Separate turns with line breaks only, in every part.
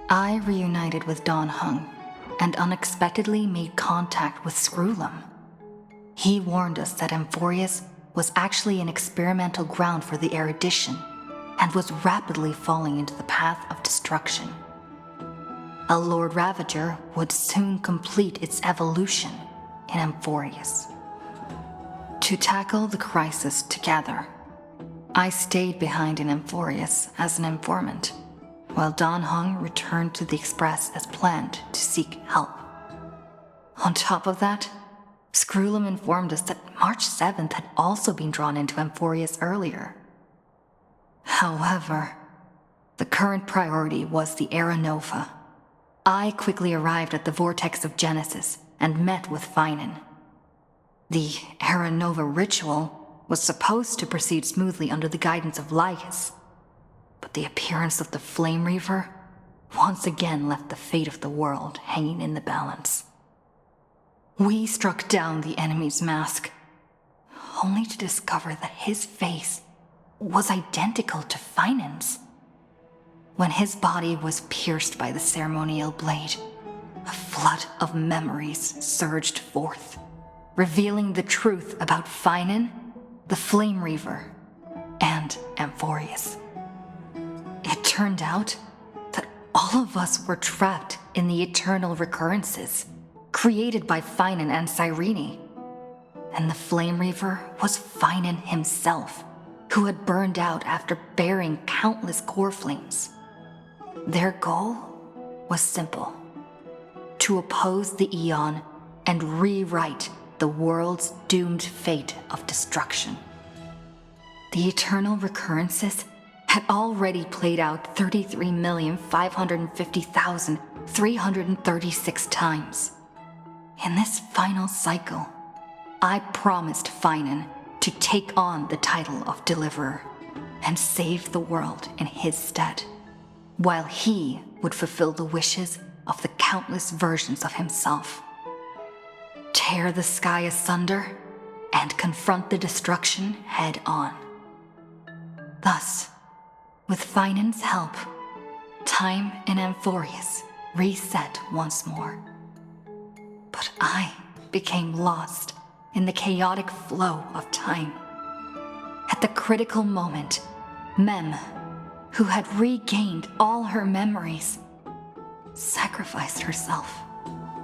I reunited with Don Hung and unexpectedly made contact with Screwlum. He warned us that amphoreus was actually an experimental ground for the erudition and was rapidly falling into the path of destruction. A Lord Ravager would soon complete its evolution in amphoreus. To tackle the crisis together, I stayed behind in amphoreus as an informant, while Don Hung returned to the Express as planned to seek help. On top of that, Screwlum informed us that March 7th had also been drawn into amphoreus earlier. However, the current priority was the Era Nova. I quickly arrived at the Vortex of Genesis and met with Finan. The Era Nova ritual was supposed to proceed smoothly under the guidance of Lycus, but the appearance of the Flame Reaver once again left the fate of the world hanging in the balance. We struck down the enemy's mask, only to discover that his face was identical to Finan's. When his body was pierced by the ceremonial blade, a flood of memories surged forth, revealing the truth about Finan, the Flame Reaver, and amphoreus. It turned out that all of us were trapped in the eternal recurrences created by Finan and Cyrene. And the Flame Reaver was Finan himself, who had burned out after bearing countless core flames. Their goal was simple: to oppose the Aeon and rewrite the world's doomed fate of destruction. The eternal recurrences had already played out 33,550,336 times. In this final cycle, I promised Finan to take on the title of Deliverer and save the world in his stead, while he would fulfill the wishes of the countless versions of himself. Tear the sky asunder and confront the destruction head on. Thus, with Finan's help, time in amphoreus reset once more. But I became lost in the chaotic flow of time. At the critical moment, Mem, who had regained all her memories, sacrificed herself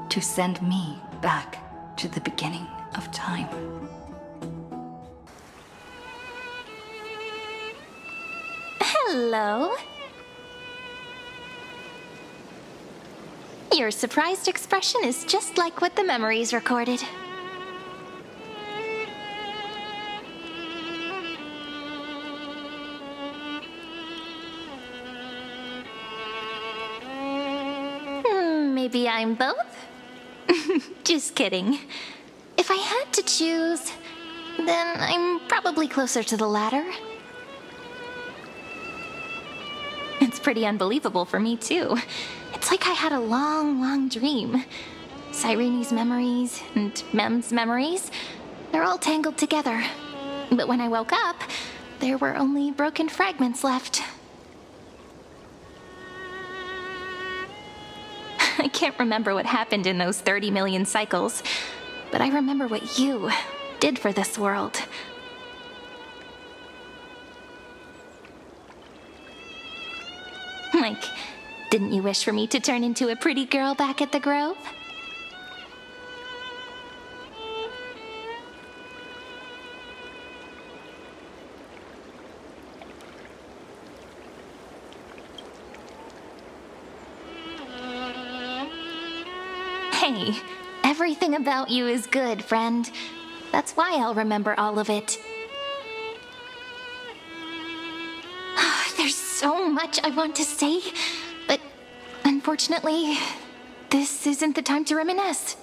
to send me back to the beginning of time.
Hello. Your surprised expression is just like what the memories recorded. Maybe I'm both? Just kidding. If I had to choose, then I'm probably closer to the latter. It's pretty unbelievable for me, too. It's like I had a long, long dream. Cyrene's memories and Mem's memories, they're all tangled together. But when I woke up, there were only broken fragments left. I can't remember what happened in those 30 million cycles, but I remember what you did for this world. Like, didn't you wish for me to turn into a pretty girl back at the Grove? Hey, everything about you is good, friend. That's why I'll remember all of it. There's so much I want to say, but unfortunately, this isn't the time to reminisce.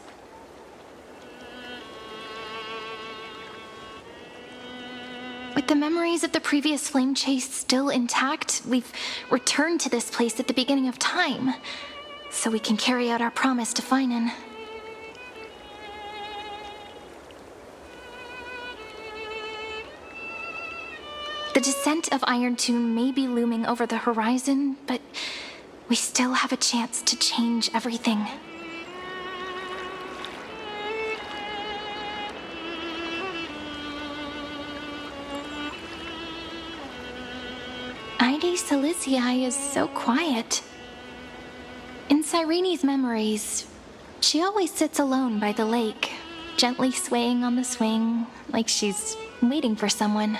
With the memories of the previous flame chase still intact, we've returned to this place at the beginning of time, so we can carry out our promise to Finan. The descent of Iron Tomb may be looming over the horizon, but we still have a chance to change everything. Ide Silicii is so quiet. In Cyrene's memories, she always sits alone by the lake, gently swaying on the swing, like she's waiting for someone.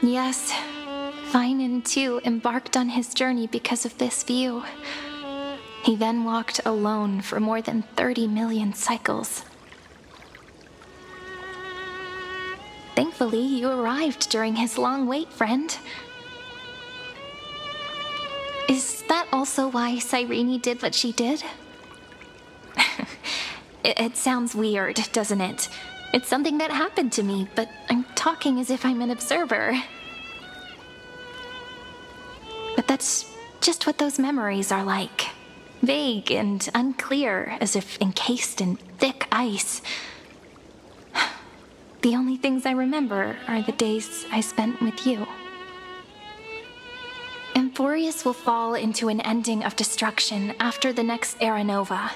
Yes, Finan too embarked on his journey because of this view. He then walked alone for more than 30 million cycles. Thankfully, you arrived during his long wait, friend. Is that also why Cyrene did what she did? It sounds weird, doesn't it? It's something that happened to me, but I'm talking as if I'm an observer. But that's just what those memories are like. Vague and unclear, as if encased in thick ice. The only things I remember are the days I spent with you. Amphoreus will fall into an ending of destruction after the next Era Nova.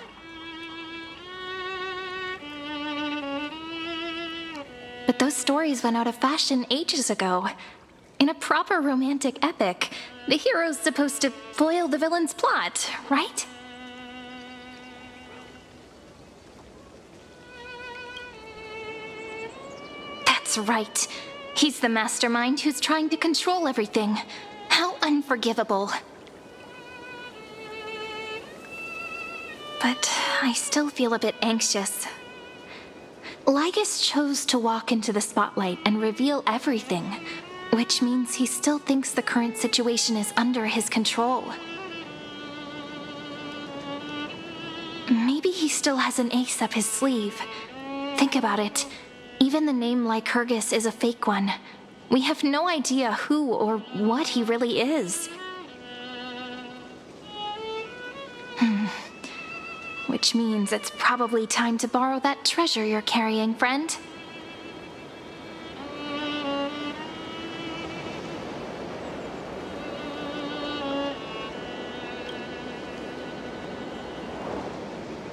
But those stories went out of fashion ages ago. In a proper romantic epic, the hero's supposed to foil the villain's plot, right? That's right. He's the mastermind who's trying to control everything. How unforgivable. But I still feel a bit anxious. Lygus chose to walk into the spotlight and reveal everything, which means he still thinks the current situation is under his control. Maybe he still has an ace up his sleeve. Think about it. Even the name Lycurgus is a fake one. We have no idea who or what he really is. Which means it's probably time to borrow that treasure you're carrying, friend.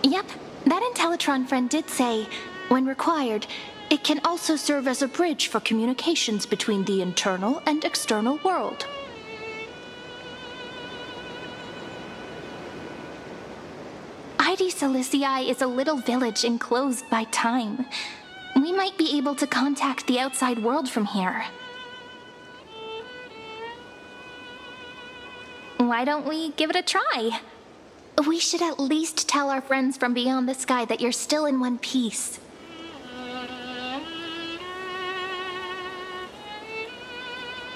Yep, that Intellitron friend did say, when required, it can also serve as a bridge for communications between the internal and external world. Ide Silicii is a little village enclosed by time. We might be able to contact the outside world from here. Why don't we give it a try? We should at least tell our friends from beyond the sky that you're still in one piece.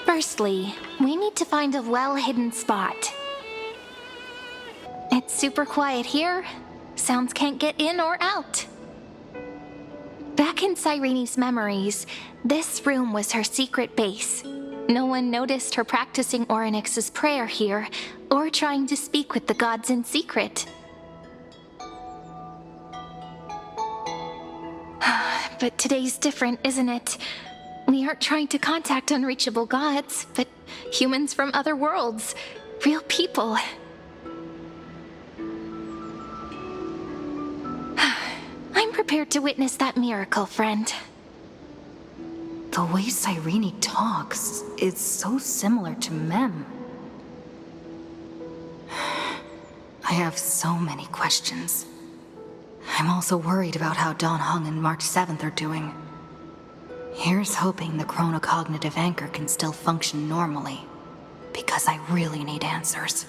Firstly, we need to find a well-hidden spot. It's super quiet here. Sounds can't get in or out. Back in Cyrene's memories, this room was her secret base. No one noticed her practicing Orynyx's prayer here, or trying to speak with the gods in secret. But today's different, isn't it? We aren't trying to contact unreachable gods, but humans from other worlds. Real people. I'm prepared to witness that miracle, friend.
The way Cyrene talks is so similar to Mem. I have so many questions. I'm also worried about how Dawn Hung and March 7th are doing. Here's hoping the chronocognitive anchor can still function normally, because I really need answers.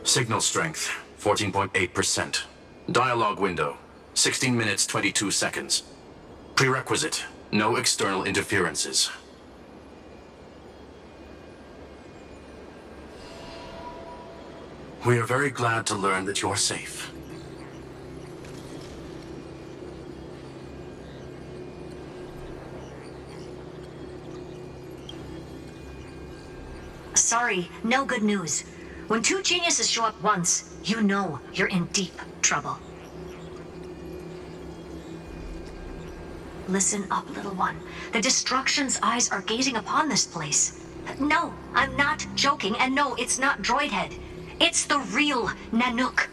Signal strength, 14.8%. Dialogue window, 16 minutes 22 seconds. Prerequisite, no external interferences. We are very glad to learn that you're safe.
Sorry, no good news. When two geniuses show up once, you know you're in deep trouble. Listen up, little one. The Destruction's eyes are gazing upon this place. No, I'm not joking, and no, it's not Droidhead. It's the real Nanook.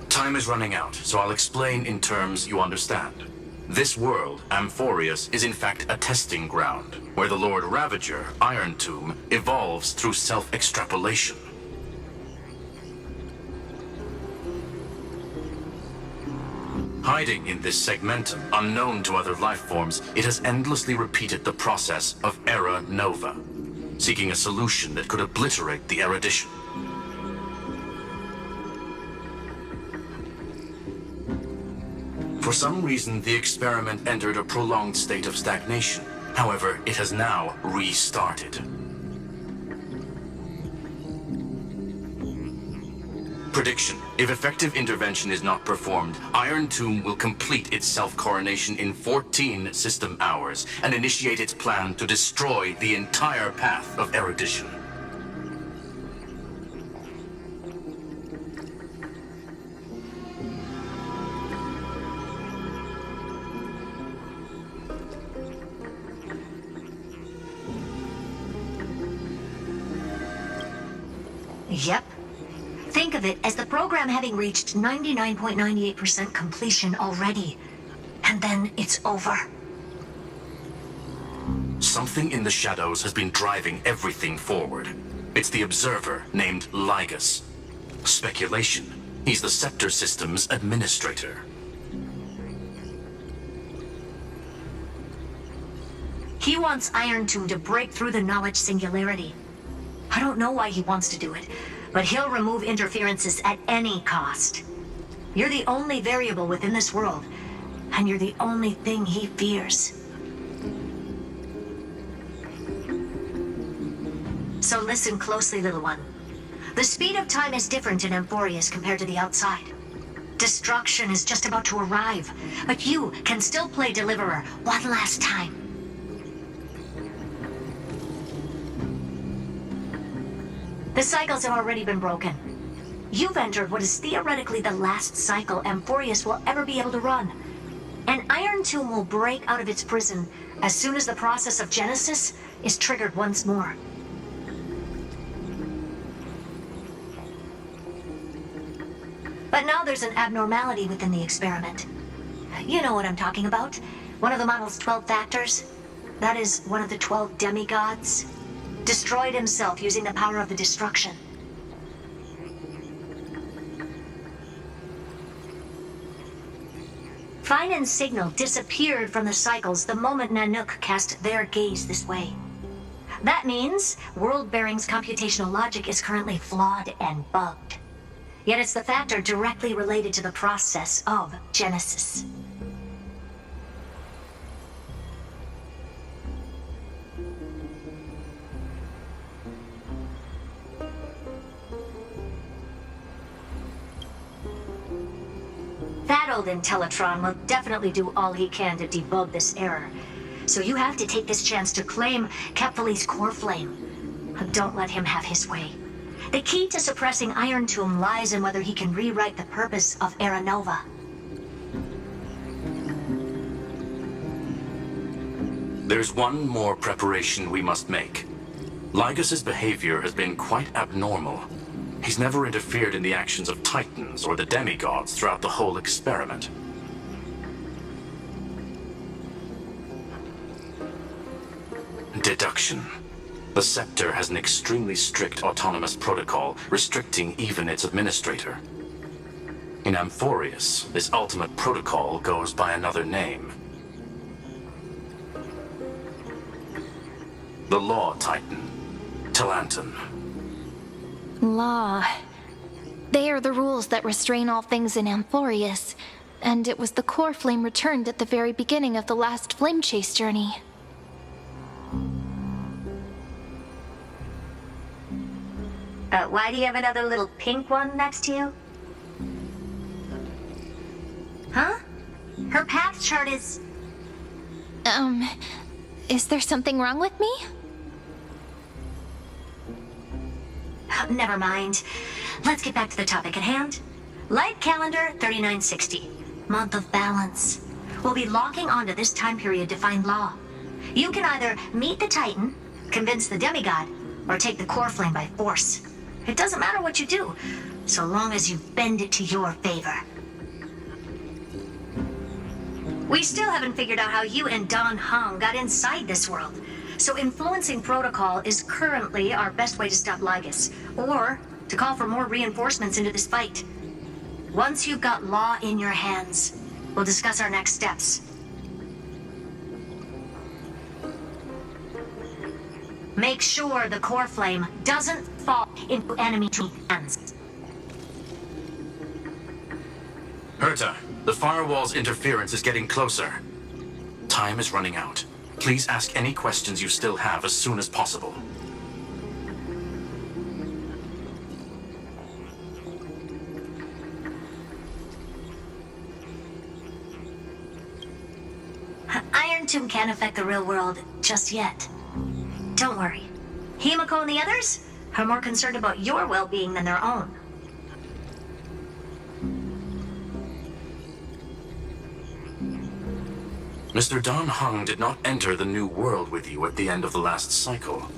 Time is running out, so I'll explain in terms you understand. This world, Amphoreus, is in fact a testing ground, where the Lord Ravager, Iron Tomb, evolves through self-extrapolation. Hiding in this segmentum, unknown to other life forms, it has endlessly repeated the process of Era Nova, seeking a solution that could obliterate the erudition. For some reason, the experiment entered a prolonged state of stagnation. However, it has now restarted. Prediction. If effective intervention is not performed, Iron Tomb will complete its self-coronation in 14 system hours and initiate its plan to destroy the entire path of erudition.
Yep. Think of it as the program having reached 99.98% completion already. And then it's over.
Something in the shadows has been driving everything forward. It's the observer named Ligus. Speculation. He's the Scepter System's administrator.
He wants Iron Tomb to break through the knowledge singularity. I don't know why he wants to do it, but he'll remove interferences at any cost. You're the only variable within this world, and you're the only thing he fears. So listen closely, little one. The speed of time is different in Amphoreus compared to the outside. Destruction is just about to arrive, but you can still play Deliverer one last time. The cycles have already been broken. You've entered what is theoretically the last cycle Amphoreus will ever be able to run. And Iron Tomb will break out of its prison as soon as the process of Genesis is triggered once more. But now there's an abnormality within the experiment. You know what I'm talking about. One of the model's 12 factors. That is one of the 12 demigods. Destroyed himself using the power of the destruction. Finen's signal disappeared from the cycles the moment Nanook cast their gaze this way. That means World Bearing's computational logic is currently flawed and bugged. Yet it's the factor directly related to the process of Genesis. That old Intellitron will definitely do all he can to debug this error. So you have to take this chance to claim Kepfali's core flame. Don't let him have his way. The key to suppressing Iron Tomb lies in whether he can rewrite the purpose of Era Nova.
There's one more preparation we must make. Ligus's behavior has been quite abnormal. He's never interfered in the actions of Titans or the demigods throughout the whole experiment. Deduction. The Scepter has an extremely strict autonomous protocol, restricting even its administrator. In Amphoreus, this ultimate protocol goes by another name. The Law Titan, Talanton.
Law. They are the rules that restrain all things in Amphoreus, and it was the core flame returned at the very beginning of the last flame chase journey.
Why do you have another little pink one next to you? Huh? Her path chart is...
Is there something wrong with me?
Never mind. Let's get back to the topic at hand. Light calendar 3960. Month of balance. We'll be locking onto this time period to find law. You can either meet the Titan, convince the demigod, or take the core flame by force. It doesn't matter what you do, so long as you bend it to your favor. We still haven't figured out how you and Don Hung got inside this world, so influencing protocol is currently our best way to stop Lygus, or to call for more reinforcements into this fight. Once you've got law in your hands, we'll discuss our next steps. Make sure the core flame doesn't fall into enemy hands.
Herta, the firewall's interference is getting closer. Time is running out. Please ask any questions you still have as soon as possible.
Iron Tomb can't affect the real world just yet. Don't worry. Himiko and the others are more concerned about your well-being than their own.
Mr. Don Hung did not enter the new world with you at the end of the last cycle.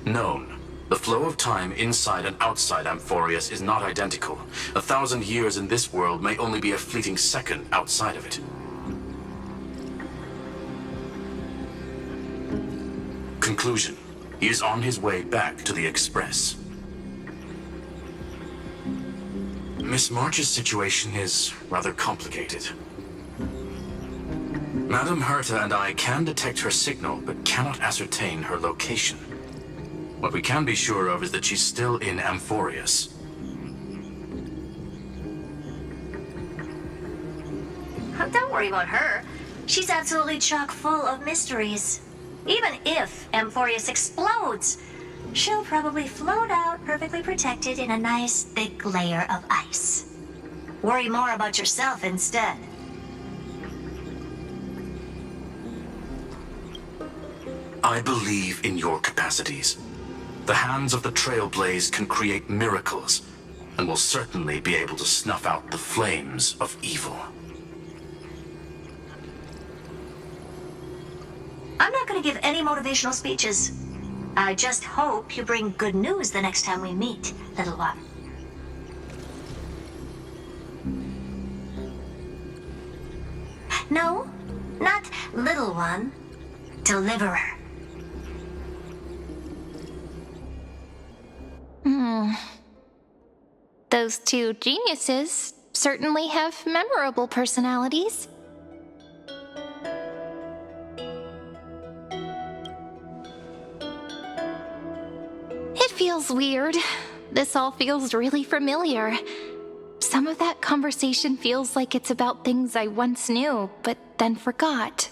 Known. The flow of time inside and outside Amphoreus is not identical. 1,000 years in this world may only be a fleeting second outside of it. Conclusion. He is on his way back to the Express. Miss March's situation is rather complicated. Madame Herta and I can detect her signal, but cannot ascertain her location. What we can be sure of is that she's still in Amphoreus.
Don't worry about her. She's absolutely chock full of mysteries. Even if Amphoreus explodes, she'll probably float out perfectly protected in a nice thick layer of ice. Worry more about yourself instead.
I believe in your capacities. The hands of the trailblazer can create miracles, and will certainly be able to snuff out the flames of evil.
I'm not going to give any motivational speeches. I just hope you bring good news the next time we meet, little one. No, not little one. Deliverer.
Those two geniuses certainly have memorable personalities. It feels weird. This all feels really familiar. Some of that conversation feels like it's about things I once knew, but then forgot.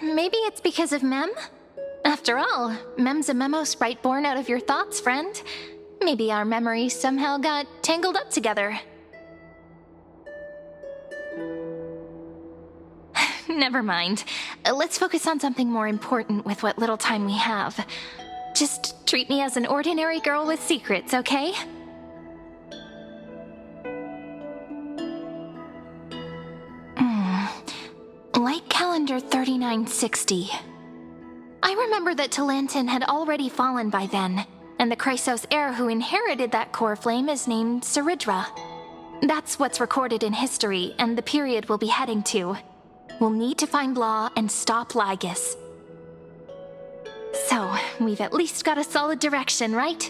Maybe it's because of Mem? After all, Mem's a memo sprite born out of your thoughts, friend. Maybe our memories somehow got tangled up together. Never mind. Let's focus on something more important with what little time we have. Just treat me as an ordinary girl with secrets, okay? Light calendar 3960. I remember that Talantin had already fallen by then, and the Chrysos heir who inherited that core flame is named Saridra. That's what's recorded in history, and the period we'll be heading to. We'll need to find Law and stop Lygus. So, we've at least got a solid direction, right?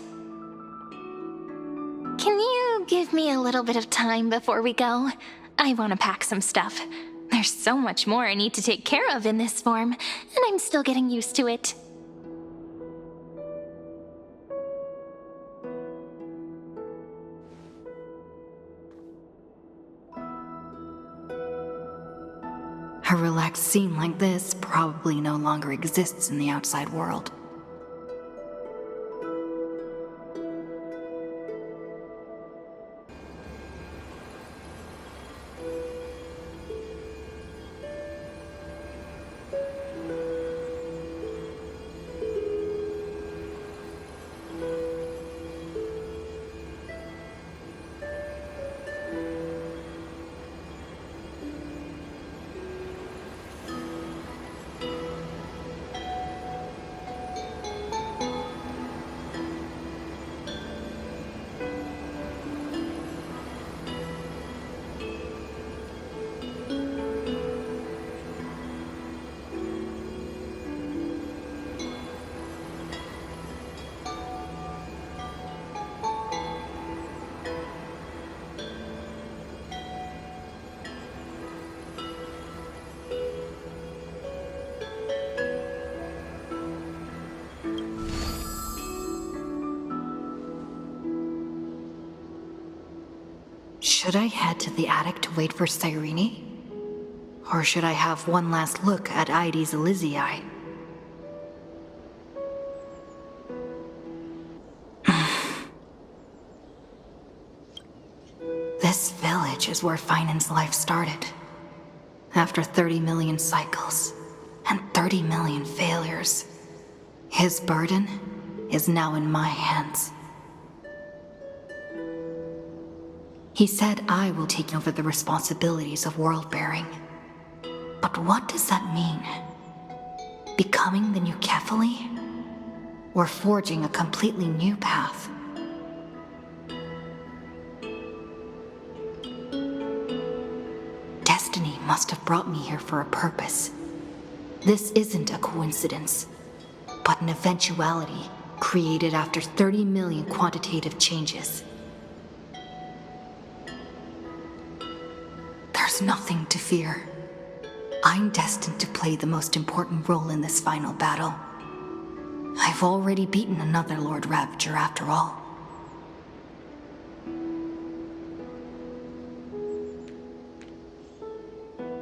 Can you give me a little bit of time before we go? I want to pack some stuff. There's so much more I need to take care of in this form, and I'm still getting used to it.
A relaxed scene like this probably no longer exists in the outside world. Should I head to the attic to wait for Cyrene? Or should I have one last look at Ides Elysiae? This village is where Finan's life started. After 30 million cycles and 30 million failures, his burden is now in my hands. He said I will take over the responsibilities of world-bearing. But what does that mean? Becoming the new Kefali? Or forging a completely new path? Destiny must have brought me here for a purpose. This isn't a coincidence, but an eventuality created after 30 million quantitative changes. There's nothing to fear. I'm destined to play the most important role in this final battle. I've already beaten another Lord Ravager after all.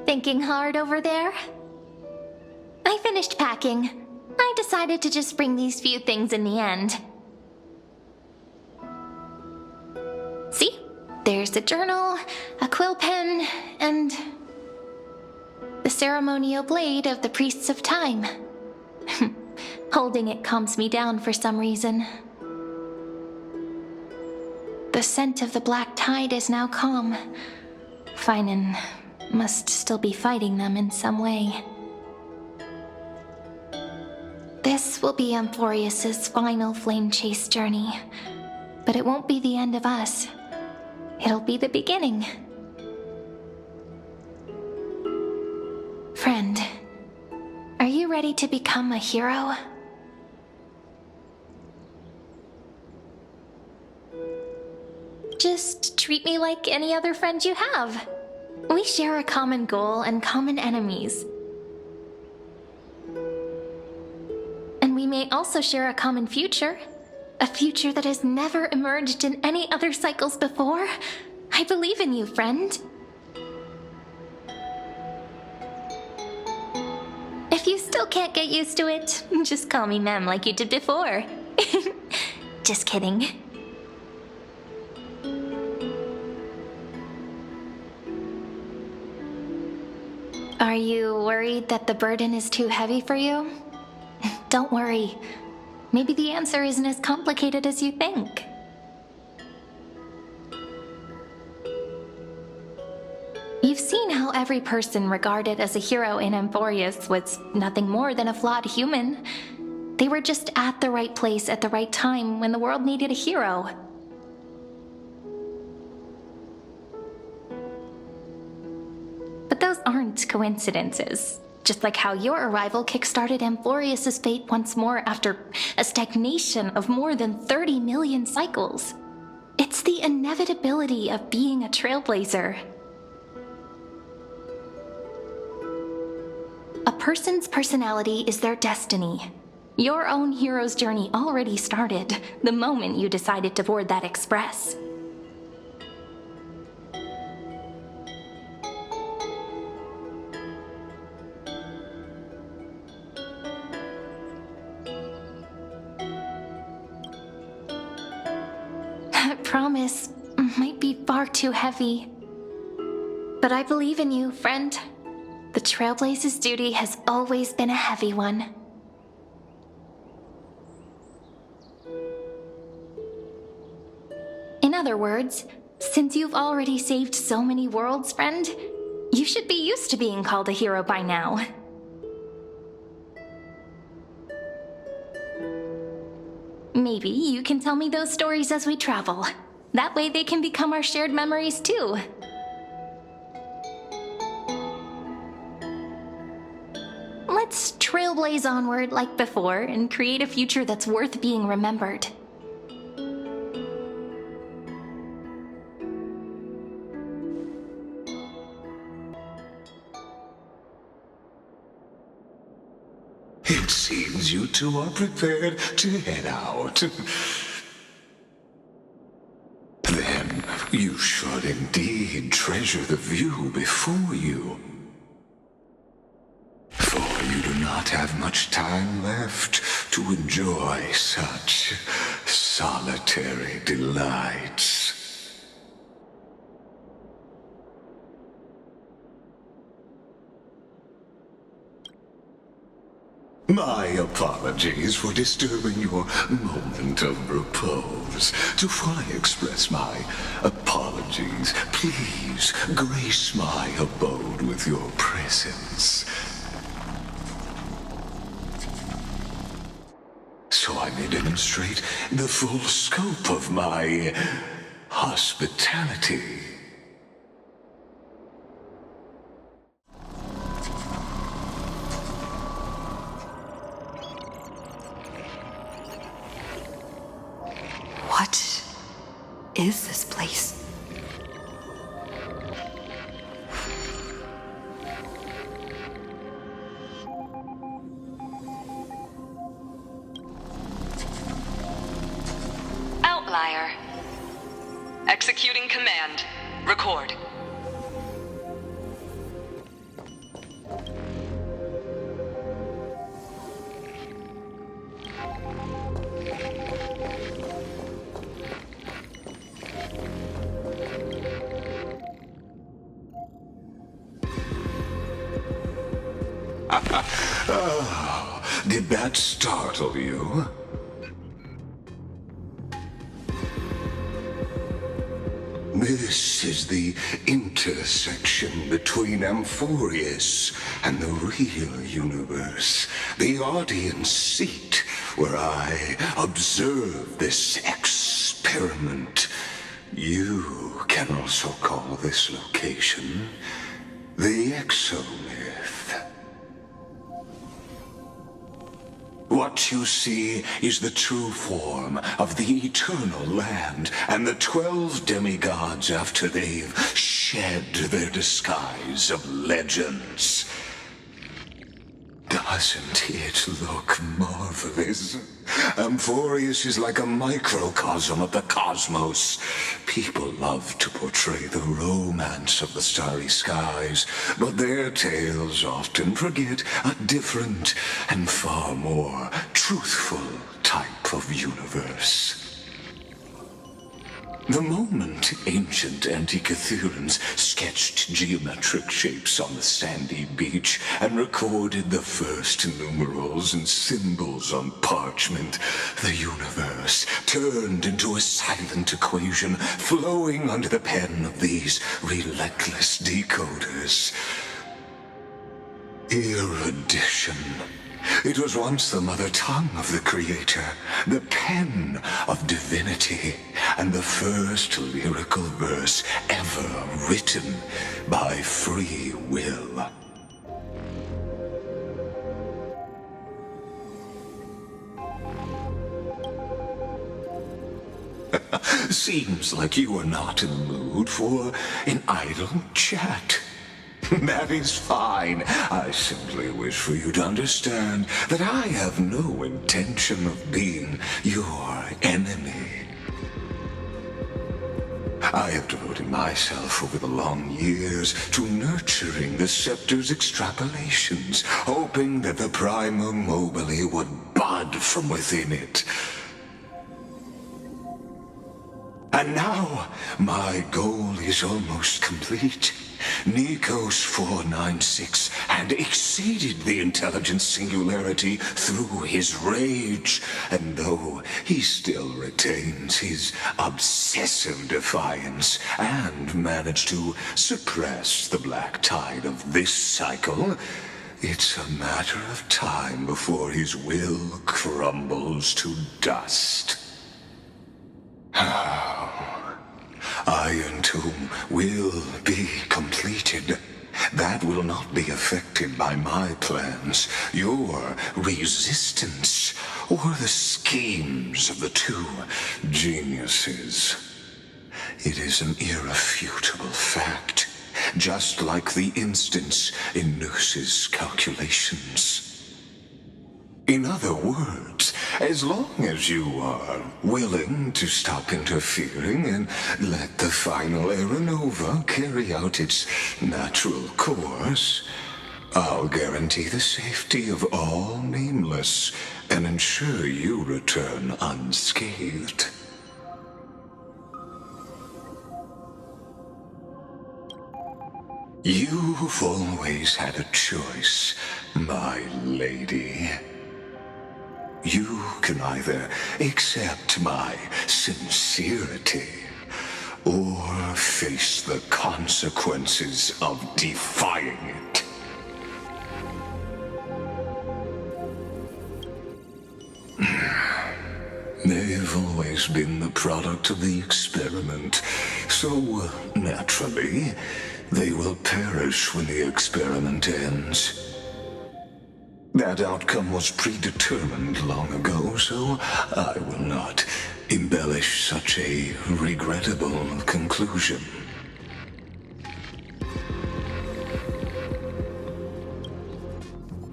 Thinking hard over there? I finished packing. I decided to just bring these few things in the end. See? There's a journal, a quill pen, and the ceremonial blade of the Priests of Time. Holding it calms me down for some reason. The scent of the black tide is now calm. Finan must still be fighting them in some way. This will be amphoreus' final flame chase journey, but it won't be the end of us. It'll be the beginning. Friend, are you ready to become a hero? Just treat me like any other friend you have. We share a common goal and common enemies. And we may also share a common future. A future that has never emerged in any other cycles before. I believe in you, friend. If you still can't get used to it, just call me Mem like you did before. Just kidding. Are you worried that the burden is too heavy for you? Don't worry. Maybe the answer isn't as complicated as you think. You've seen how every person regarded as a hero in Amphoreus was nothing more than a flawed human. They were just at the right place at the right time when the world needed a hero. But those aren't coincidences. Just like how your arrival kickstarted Amphoreus' fate once more after a stagnation of more than 30 million cycles. It's the inevitability of being a trailblazer. A person's personality is their destiny. Your own hero's journey already started the moment you decided to board that express. Promise might be far too heavy. But I believe in you, friend. The Trailblazer's duty has always been a heavy one. In other words, since you've already saved so many worlds, friend, you should be used to being called a hero by now. Maybe you can tell me those stories as we travel. That way they can become our shared memories too. Let's trailblaze onward like before and create a future that's worth being remembered.
It seems you two are prepared to head out. Then You should indeed treasure the view before you. For you do not have much time left to enjoy such solitary delights. My apologies for disturbing your moment of repose. To fully express my apologies, please grace my abode with your presence. So I may demonstrate the full scope of my hospitality.
What is this place?
Outlier. Executing command. Record.
Oh, did that startle you? This is the intersection between amphoreus and the real universe. The audience seat where I observe this experiment. You can also call this location the exomyth. What you see is the true form of the eternal land and the 12 demigods after they've shed their disguise of legends. Doesn't it look marvelous? Amphoreus is like a microcosm of the cosmos. People love to portray the romance of the starry skies, but their tales often forget a different and far more truthful type of universe. The moment ancient Antikytherians sketched geometric shapes on the sandy beach and recorded the first numerals and symbols on parchment, the universe turned into a silent equation flowing under the pen of these relentless decoders. Erudition. It was once the mother tongue of the Creator, the pen of divinity, and the first lyrical verse ever written by free will. Seems like you are not in the mood for an idle chat. That is fine. I simply wish for you to understand that I have no intention of being your enemy. I have devoted myself over the long years to nurturing the scepter's extrapolations, hoping that the prima mobile would bud from within it. And now, my goal is almost complete. Nikos 496 had exceeded the intelligence singularity through his rage, and though he still retains his obsessive defiance and managed to suppress the black tide of this cycle, it's a matter of time before his will crumbles to dust. Iron Tomb will be completed. That will not be affected by my plans, your resistance, or the schemes of the two geniuses. It is an irrefutable fact, just like the instance in Noose's calculations. In other words, as long as you are willing to stop interfering and let the final Aeronova carry out its natural course, I'll guarantee the safety of all nameless and ensure you return unscathed. You've always had a choice, my lady. You can either accept my sincerity or face the consequences of defying it. They've always been the product of the experiment, so naturally, they will perish when the experiment ends. That outcome was predetermined long ago, so I will not embellish such a regrettable conclusion.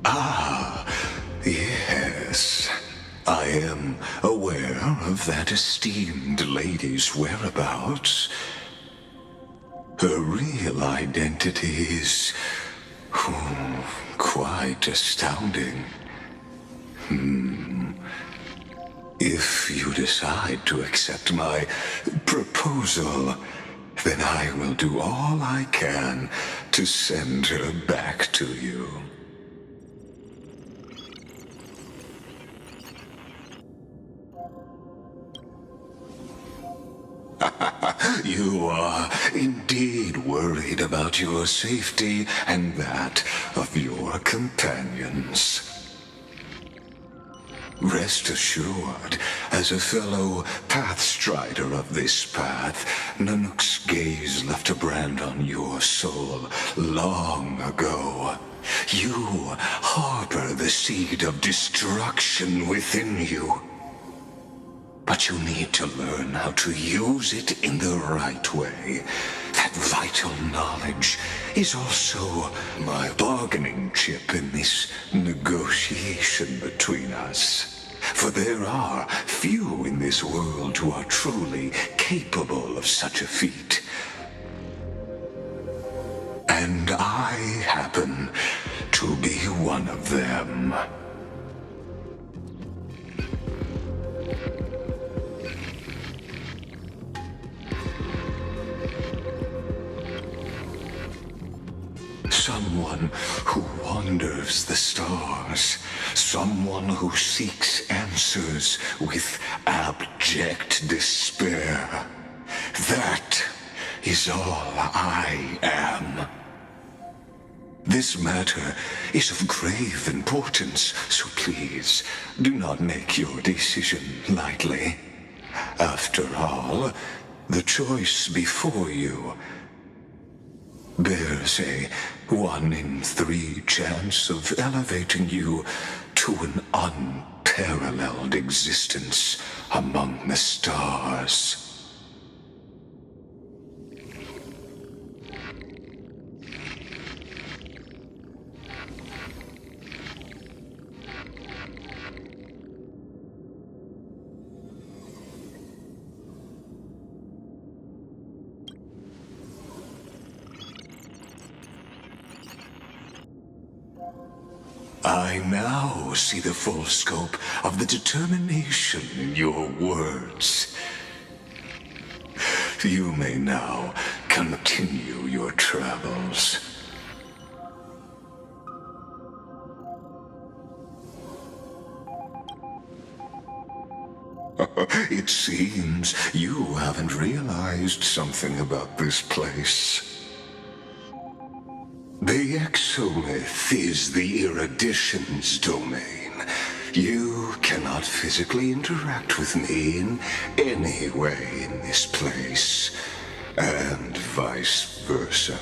Ah, yes. I am aware of that esteemed lady's whereabouts. Her real identity is quite astounding. If you decide to accept my proposal, then I will do all I can to send her back to you. You are indeed worried about your safety and that of your companions. Rest assured, as a fellow pathstrider of this path, Nanook's gaze left a brand on your soul long ago. You harbor the seed of destruction within you. But you need to learn how to use it in the right way. That vital knowledge is also my bargaining chip in this negotiation between us. For there are few in this world who are truly capable of such a feat. And I happen to be one of them. Someone who wanders the stars. Someone who seeks answers with abject despair. That is all I am. This matter is of grave importance, so please do not make your decision lightly. After all, the choice before you bears a 1 in 3 chance of elevating you to an unparalleled existence among the stars. I now see the full scope of the determination in your words. You may now continue your travels. It seems you haven't realized something about this place. The Exolith is the Erudition's domain. You cannot physically interact with me in any way in this place, and vice versa.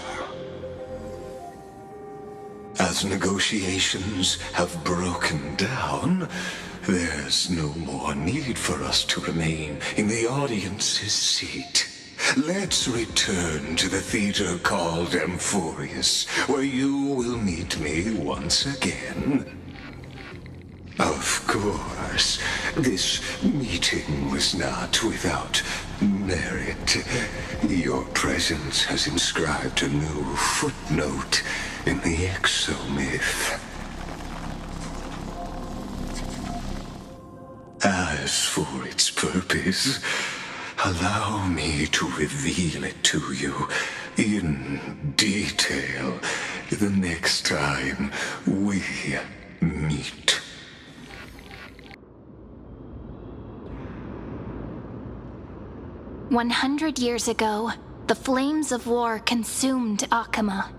As negotiations have broken down, there's no more need for us to remain in the audience's seat. Let's return to the theater called Amphoreus, where you will meet me once again. Of course, this meeting was not without merit. Your presence has inscribed a new footnote in the exomyth. As for its purpose, allow me to reveal it to you in detail the next time we meet.
"100 years ago, the flames of war consumed Akama.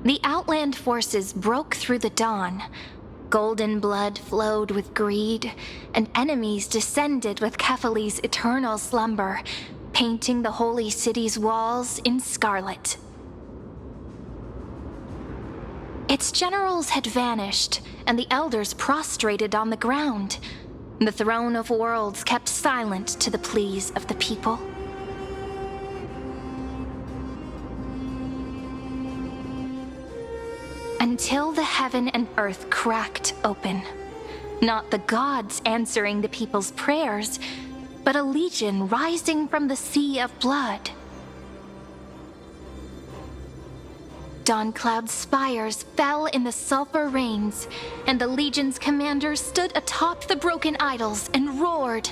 The Outland forces broke through the dawn. Golden blood flowed with greed, and enemies descended with Kefali's eternal slumber, painting the holy city's walls in scarlet. Its generals had vanished, and the elders prostrated on the ground. The throne of worlds kept silent to the pleas of the people. Until the heaven and earth cracked open. Not the gods answering the people's prayers, but a legion rising from the sea of blood. Dawncloud's spires fell in the sulfur rains, and the legion's commander stood atop the broken idols and roared.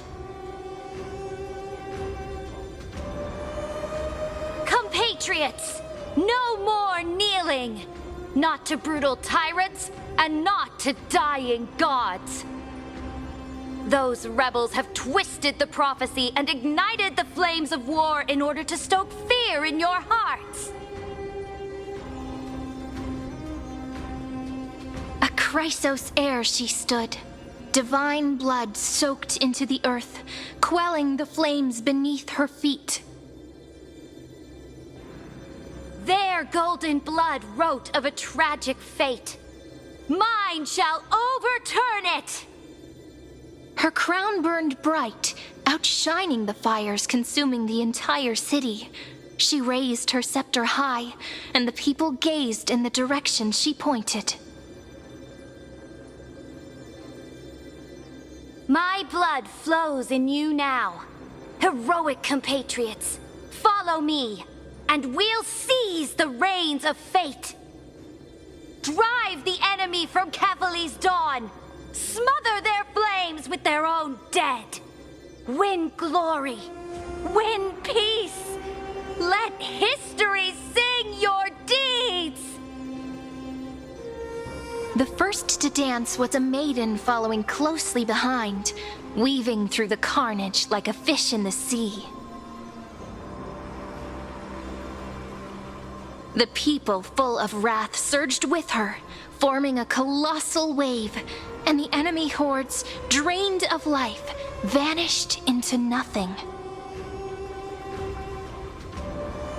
Compatriots, no more kneeling! Not to brutal tyrants, and not to dying gods. Those rebels have twisted the prophecy and ignited the flames of war in order to stoke fear in your hearts.
A Chrysos heir she stood, divine blood soaked into the earth, quelling the flames beneath her feet.
Their golden blood wrote of a tragic fate. Mine shall overturn it!
Her crown burned bright, outshining the fires consuming the entire city. She raised her scepter high, and the people gazed in the direction she pointed.
My blood flows in you now. Heroic compatriots, follow me, and we'll seize the reins of fate. Drive the enemy from Kefali's dawn. Smother their flames with their own dead. Win glory. Win peace. Let history sing your deeds.
The first to dance was a maiden following closely behind, weaving through the carnage like a fish in the sea. The people, full of wrath, surged with her, forming a colossal wave, and the enemy hordes, drained of life, vanished into nothing.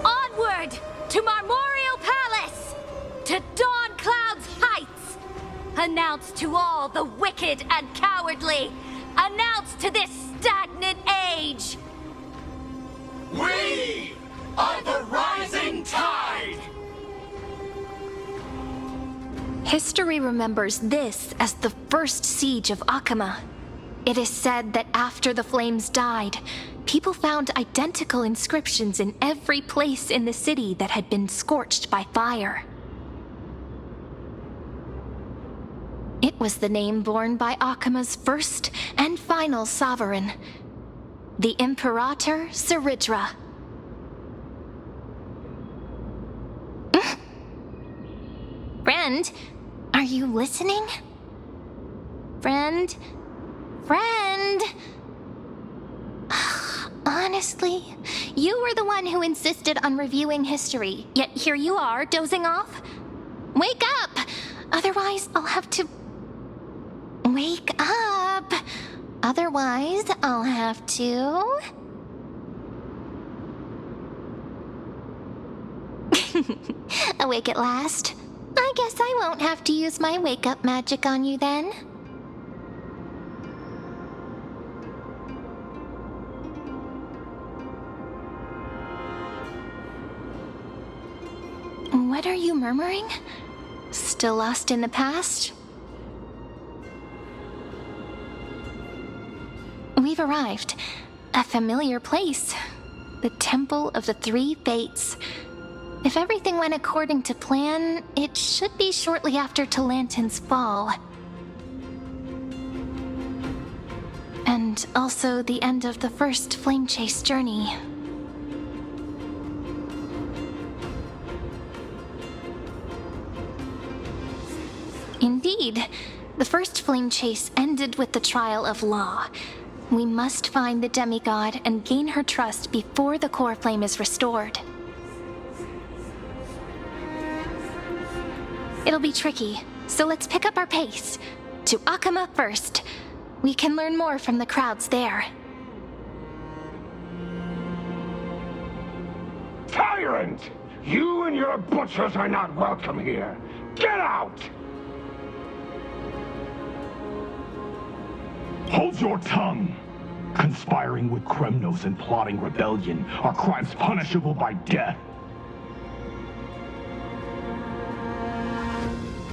Onward to Marmoreal Palace, to Dawncloud's heights. Announce to all the wicked and cowardly. Announce to this stagnant age.
We are the rising tide!
History remembers this as the first siege of Akama. It is said that after the flames died, people found identical inscriptions in every place in the city that had been scorched by fire. It was the name borne by Akama's first and final sovereign, the Imperator Saridra. Friend, are you listening? Friend? Honestly, you were the one who insisted on reviewing history, yet here you are, dozing off. Wake up! Otherwise, I'll have to... Wake up! Otherwise, I'll have to... Awake at last? I guess I won't have to use my wake-up magic on you then. What are you murmuring? Still lost in the past? We've arrived. A familiar place. The Temple of the Three Fates. If everything went according to plan, it should be shortly after Talantin's fall. And also the end of the first flame chase journey. Indeed, the first flame chase ended with the trial of Law. We must find the demigod and gain her trust before the core flame is restored. It'll be tricky, so let's pick up our pace. To Akama first. We can learn more from the crowds there.
Tyrant! You and your butchers are not welcome here. Get out! Hold your tongue! Conspiring with Kremnos and plotting rebellion are crimes punishable by death.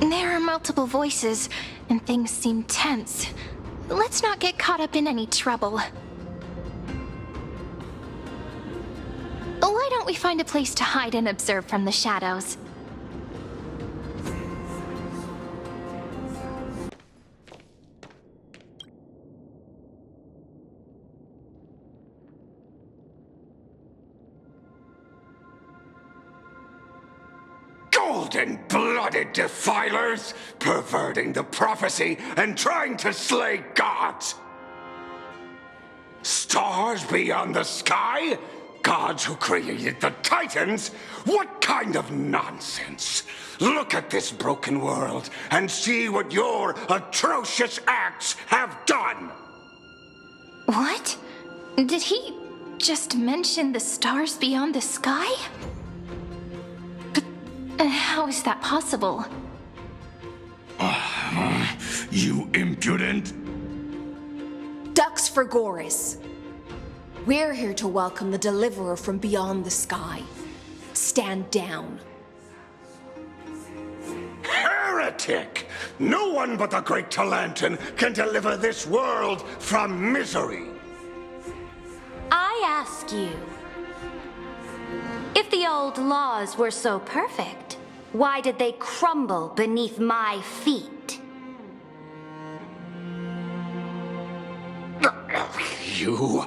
There are multiple voices, and things seem tense. Let's not get caught up in any trouble. Why don't we find a place to hide and observe from the shadows?
Golden-blooded defilers, perverting the prophecy and trying to slay gods. Stars beyond the sky? Gods who created the Titans? What kind of nonsense? Look at this broken world and see what your atrocious acts have done.
What? Did he just mention the stars beyond the sky? But how is that possible?
You impudent!
Ducks for Goris. We're here to welcome the deliverer from beyond the sky. Stand down.
Heretic! No one but the great Talantin can deliver this world from misery.
I ask you, if the old laws were so perfect, why did they crumble beneath my feet?
You...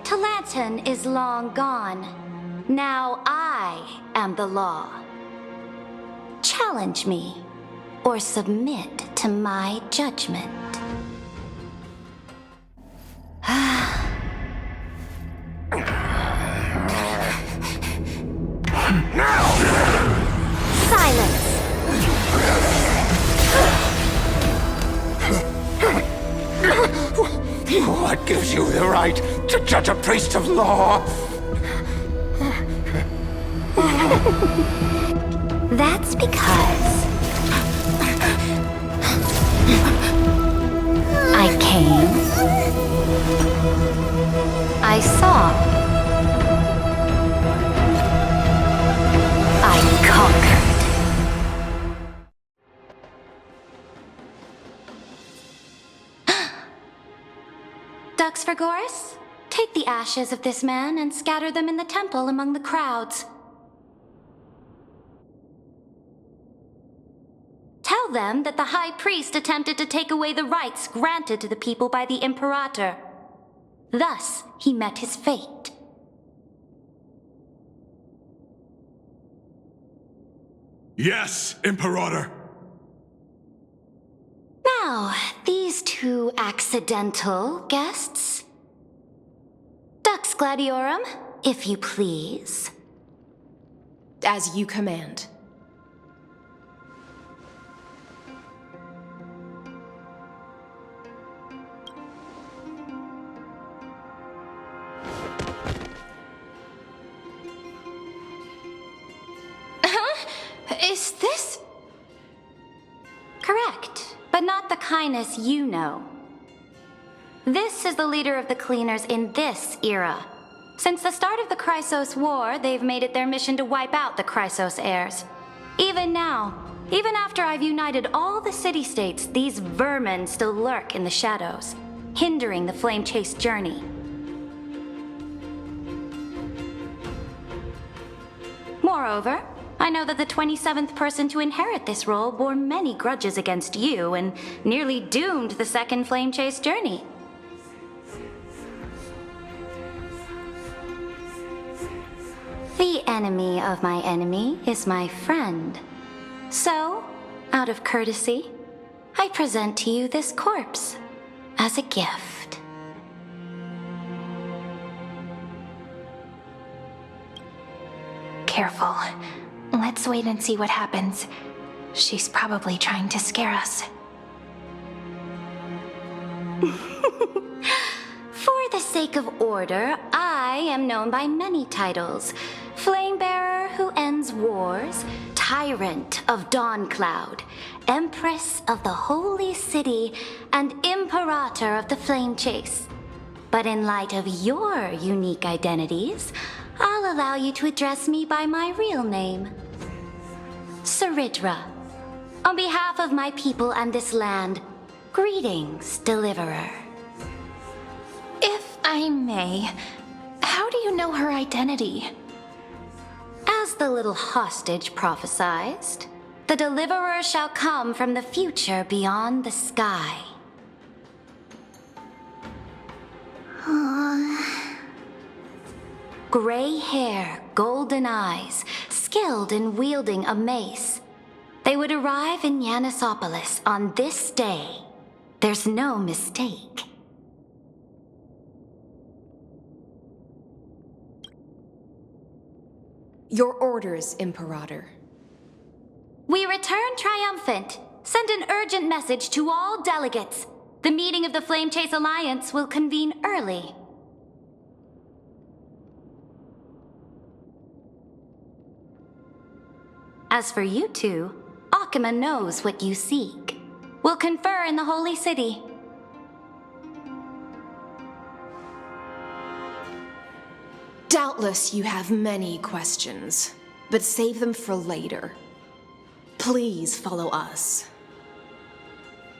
Talantin is long gone. Now I am the law. Challenge me, or submit to my judgment. Silence!
What gives you the right to judge a priest of law?
That's because I came, I saw, I conquered. Ducks for Goris? Take the ashes of this man and scatter them in the temple among the crowds. Tell them that the High Priest attempted to take away the rights granted to the people by the Imperator. Thus, he met his fate.
Yes, Imperator.
Now, these two accidental guests. Dux Gladiorum, if you please.
As you command.
Is this?
Correct, but not the kindness you know. This is the leader of the Cleaners in this era. Since the start of the Chrysos War, they've made it their mission to wipe out the Chrysos heirs. Even now, Even after I've united all the city-states, these vermin still lurk in the shadows, hindering the flame chase journey. Moreover, I know that the 27th person to inherit this role bore many grudges against you and nearly doomed the second flame chase journey. The enemy of my enemy is my friend. So, out of courtesy, I present to you this corpse as a gift.
Careful. Let's wait and see what happens. She's probably trying to scare us.
For the sake of order, I am known by many titles. Flamebearer who ends wars, Tyrant of Dawncloud, Empress of the Holy City, and Imperator of the Flame Chase. But in light of your unique identities, I'll allow you to address me by my real name. Saridra. On behalf of my people and this land, greetings, Deliverer.
If I may, how do you know her identity?
As the little hostage prophesied, the Deliverer shall come from the future beyond the sky. Gray hair, golden eyes, skilled in wielding a mace. They would arrive in Yanisopolis on this day. There's no mistake.
Your orders, Imperator.
We return triumphant. Send an urgent message to all delegates. The meeting of the Flame Chase Alliance will convene early. As for you two, Akima knows what you seek. We'll confer in the Holy City.
Doubtless you have many questions, but save them for later. Please follow us.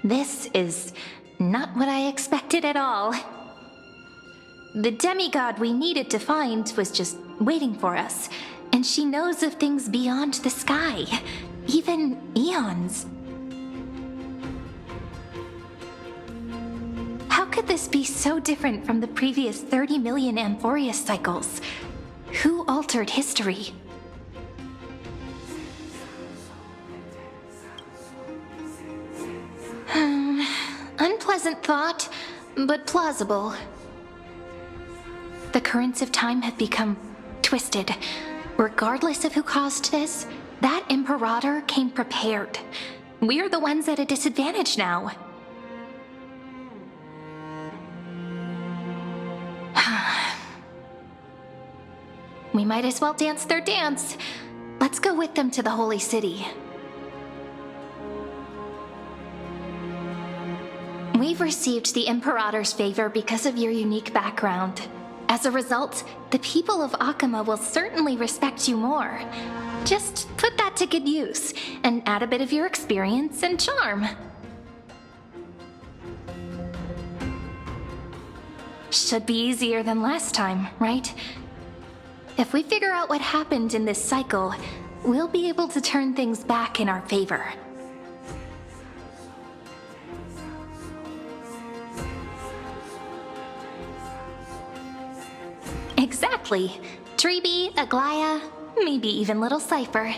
This is not what I expected at all. The demigod we needed to find was just waiting for us, and she knows of things beyond the sky, even eons. How could this be so different from the previous 30 million amphoreus cycles? Who altered history? Unpleasant thought, but plausible. The currents of time have become twisted. Regardless of who caused this, that Imperator came prepared. We're the ones at a disadvantage now. We might as well dance their dance. Let's go with them to the Holy City. We've received the Imperator's favor because of your unique background. As a result, the people of Akima will certainly respect you more. Just put that to good use, and add a bit of your experience and charm. Should be easier than last time, right? If we figure out what happened in this cycle, we'll be able to turn things back in our favor. Exactly. Treeby, Aglaya, maybe even little Cypher.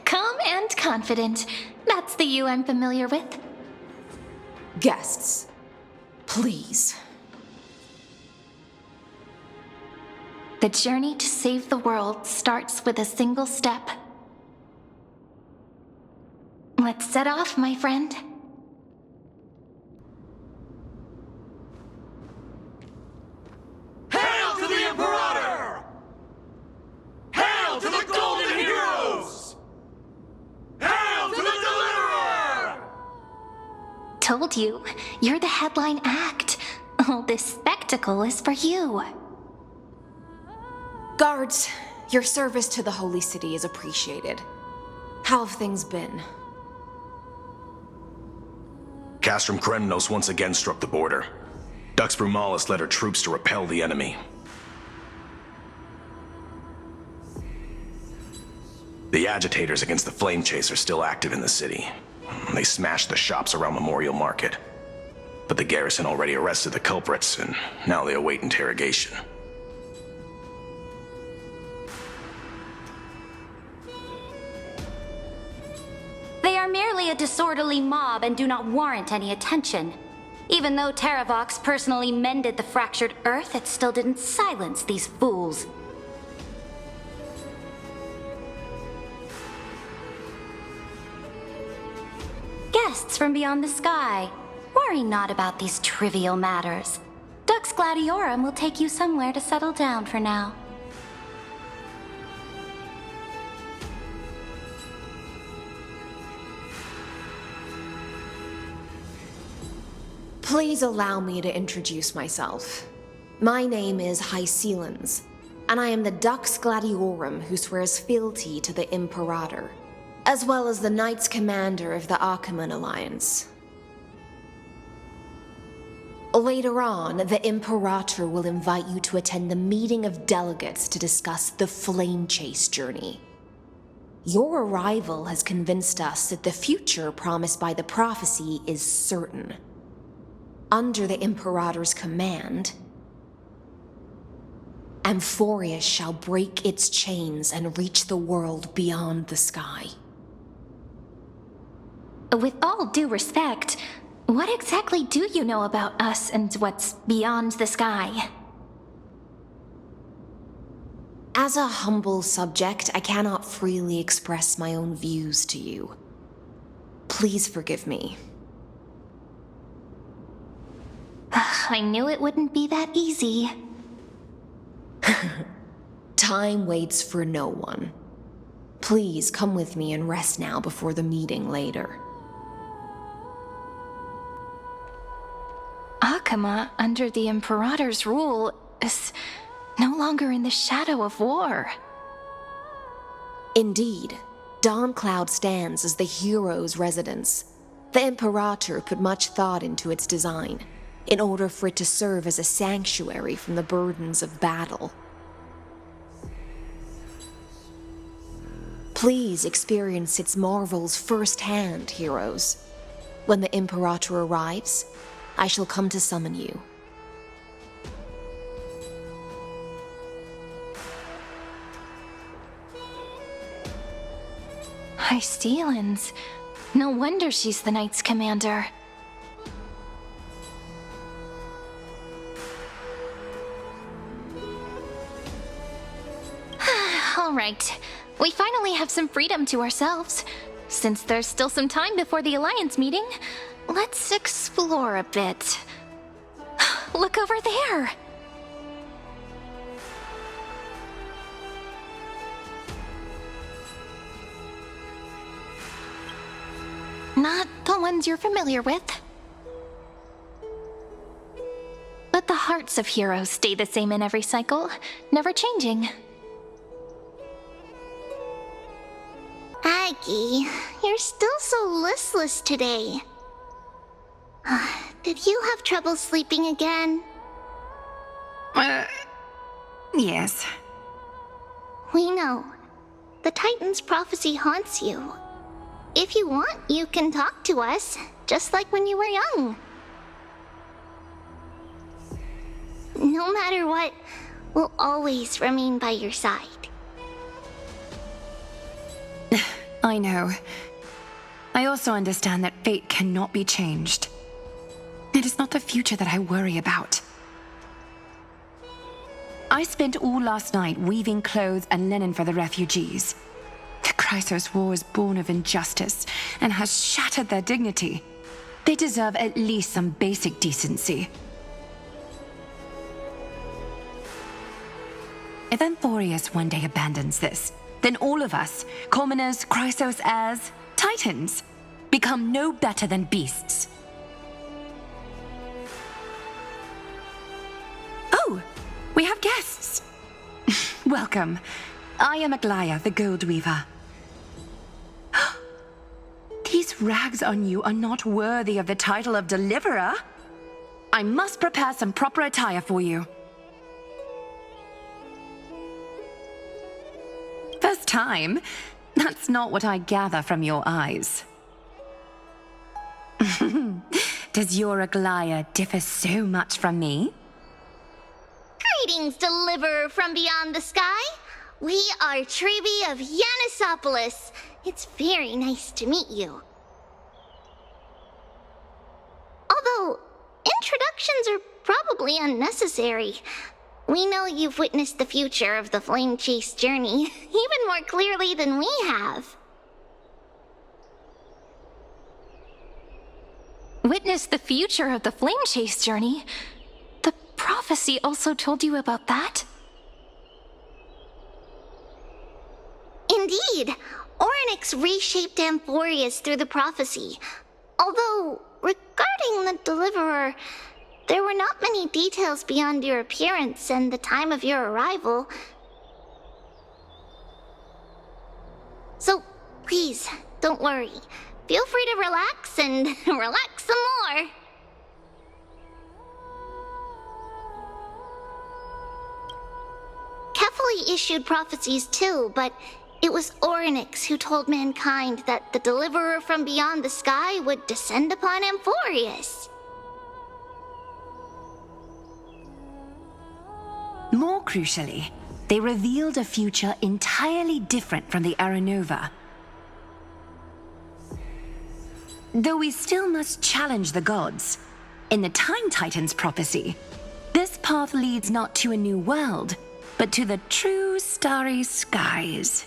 Calm and confident. That's the you I'm familiar with.
Guests, please.
The journey to save the world starts with a single step. Let's set off, my friend.
Hail to the Imperator! Hail to the Golden Heroes! Hail to the Deliverer!
Told you, you're the headline act. All this spectacle is for you.
Guards, your service to the Holy City is appreciated. How have things been?
Castrum Krennos once again struck the border. Dux Brumalis led her troops to repel the enemy. The agitators against the Flame Chase are still active in the city. They smashed the shops around Memorial Market. But the garrison already arrested the culprits, and now they await interrogation.
They are merely a disorderly mob and do not warrant any attention. Even though Terravox personally mended the fractured earth, it still didn't silence these fools. Guests from beyond the sky, worry not about these trivial matters. Dux Gladiorum will take you somewhere to settle down for now.
Please allow me to introduce myself. My name is Hycelens, and I am the Dux Gladiorum who swears fealty to the Imperator, as well as the Knights Commander of the Achaemen Alliance. Later on, the Imperator will invite you to attend the meeting of delegates to discuss the Flame Chase journey. Your arrival has convinced us that the future promised by the prophecy is certain. Under the Imperator's command, amphoreus shall break its chains and reach the world beyond the sky.
With all due respect, what exactly do you know about us and what's beyond the sky?
As a humble subject, I cannot freely express my own views to you. Please forgive me.
I knew it wouldn't be that easy.
Time waits for no one. Please come with me and rest now before the meeting later.
Achaemen, under the Imperator's rule, is no longer in the shadow of war.
Indeed, Dawncloud stands as the hero's residence. The Imperator put much thought into its design, in order for it to serve as a sanctuary from the burdens of battle. Please experience its marvels firsthand, heroes. When the Imperator arrives, I shall come to summon you.
Hycelens. No wonder she's the Knights Commander. All right. We finally have some freedom to ourselves. Since there's still some time before the Alliance meeting, let's explore a bit. Look over there! Not the ones you're familiar with. But the hearts of heroes stay the same in every cycle, never changing.
Aggie, you're still so listless today. Did you have trouble sleeping again?
Yes.
We know. The Titan's prophecy haunts you. If you want, you can talk to us, just like when you were young. No matter what, we'll always remain by your side.
I know. I also understand that fate cannot be changed. It is not the future that I worry about. I spent all last night weaving clothes and linen for the refugees. The Chrysos War is born of injustice and has shattered their dignity. They deserve at least some basic decency. If amphoreus one day abandons this, then all of us, commoners, Chrysos heirs, Titans, become no better than beasts. Oh, we have guests. Welcome. I am Aglaya, the Gold Weaver. These rags on you are not worthy of the title of Deliverer. I must prepare some proper attire for you. First time? That's not what I gather from your eyes. Does your Aglaya differ so much from me?
Greetings, Deliverer from beyond the sky. We are Trebi of Yanisopolis. It's very nice to meet you. Although, introductions are probably unnecessary. We know you've witnessed the future of the Flame Chase journey even more clearly than we have.
Witness the future of the Flame Chase journey? The prophecy also told you about that?
Indeed, Orynyx reshaped amphoreus through the prophecy. Although, regarding the Deliverer, there were not many details beyond your appearance and the time of your arrival. So, please, don't worry. Feel free to relax and relax some more. Kephali issued prophecies too, but it was Orynyx who told mankind that the Deliverer from beyond the sky would descend upon amphoreus.
More crucially, they revealed a future entirely different from the Aranova. Though we still must challenge the gods, in the Time Titan's prophecy, this path leads not to a new world, but to the true starry skies.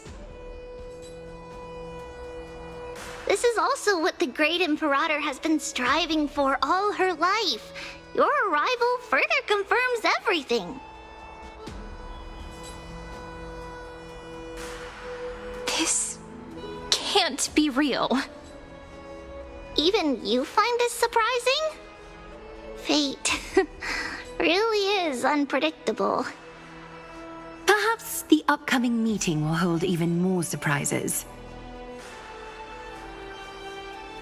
This is also what the Great Imperator has been striving for all her life. Your arrival further confirms everything.
This can't be real.
Even you find this surprising? Fate really is unpredictable.
Perhaps the upcoming meeting will hold even more surprises.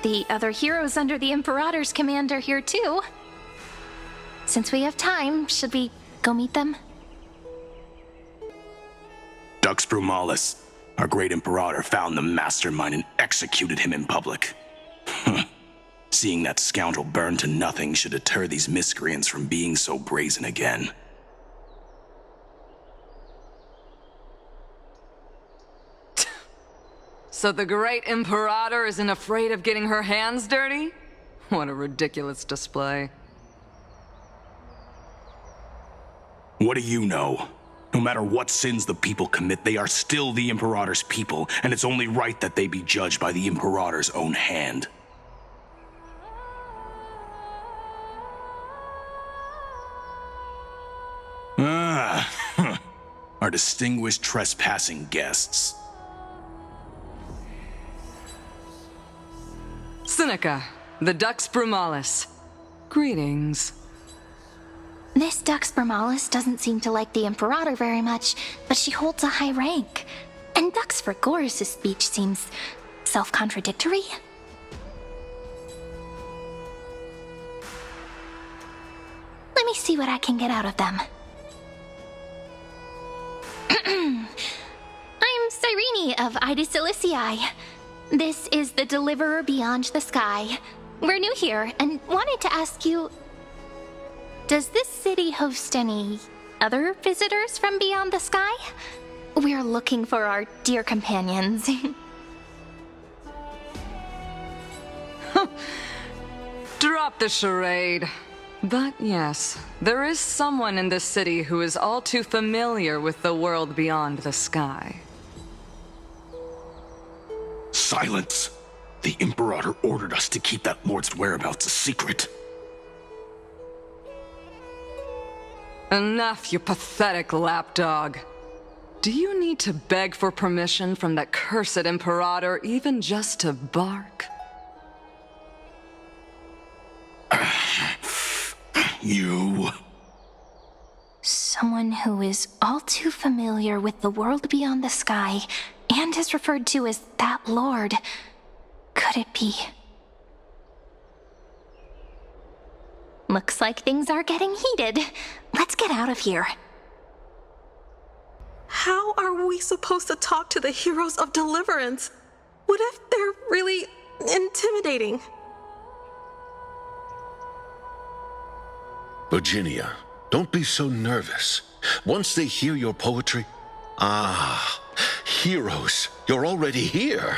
The other heroes under the Imperator's command are here too. Since we have time, should we go meet them?
Dux Brumalis, our great Imperator, found the mastermind and executed him in public. Seeing that scoundrel burn to nothing should deter these miscreants from being so brazen again.
So the great Imperator isn't afraid of getting her hands dirty? What a ridiculous display.
What do you know? No matter what sins the people commit, they are still the Imperator's people, and it's only right that they be judged by the Imperator's own hand. Our distinguished trespassing guests.
Seneca, the Dux Brumalis. Greetings.
This Dux Brumalis doesn't seem to like the Imperator very much, but she holds a high rank. And Dux Frigoris' speech seems self-contradictory. Let me see what I can get out of them. I'm Cyrene of Ida Cilicii. This is the Deliverer Beyond the Sky. We're new here and wanted to ask you, does this city host any other visitors from beyond the sky? We're looking for our dear companions.
Drop the charade. But yes, there is someone in this city who is all too familiar with the world beyond the sky.
Silence! The Imperator ordered us to keep that lord's whereabouts a secret.
Enough, you pathetic lapdog. Do you need to beg for permission from that cursed Imperator even just to bark?
You...
Someone someone who is all too familiar with the world beyond the sky and is referred to as that lord. Could it be? Looks like things are getting heated. Let's get out of here.
How are we supposed to talk to the heroes of Deliverance? What if they're really intimidating?
Virginia, don't be so nervous. Once they hear your poetry... Ah, heroes, you're already here.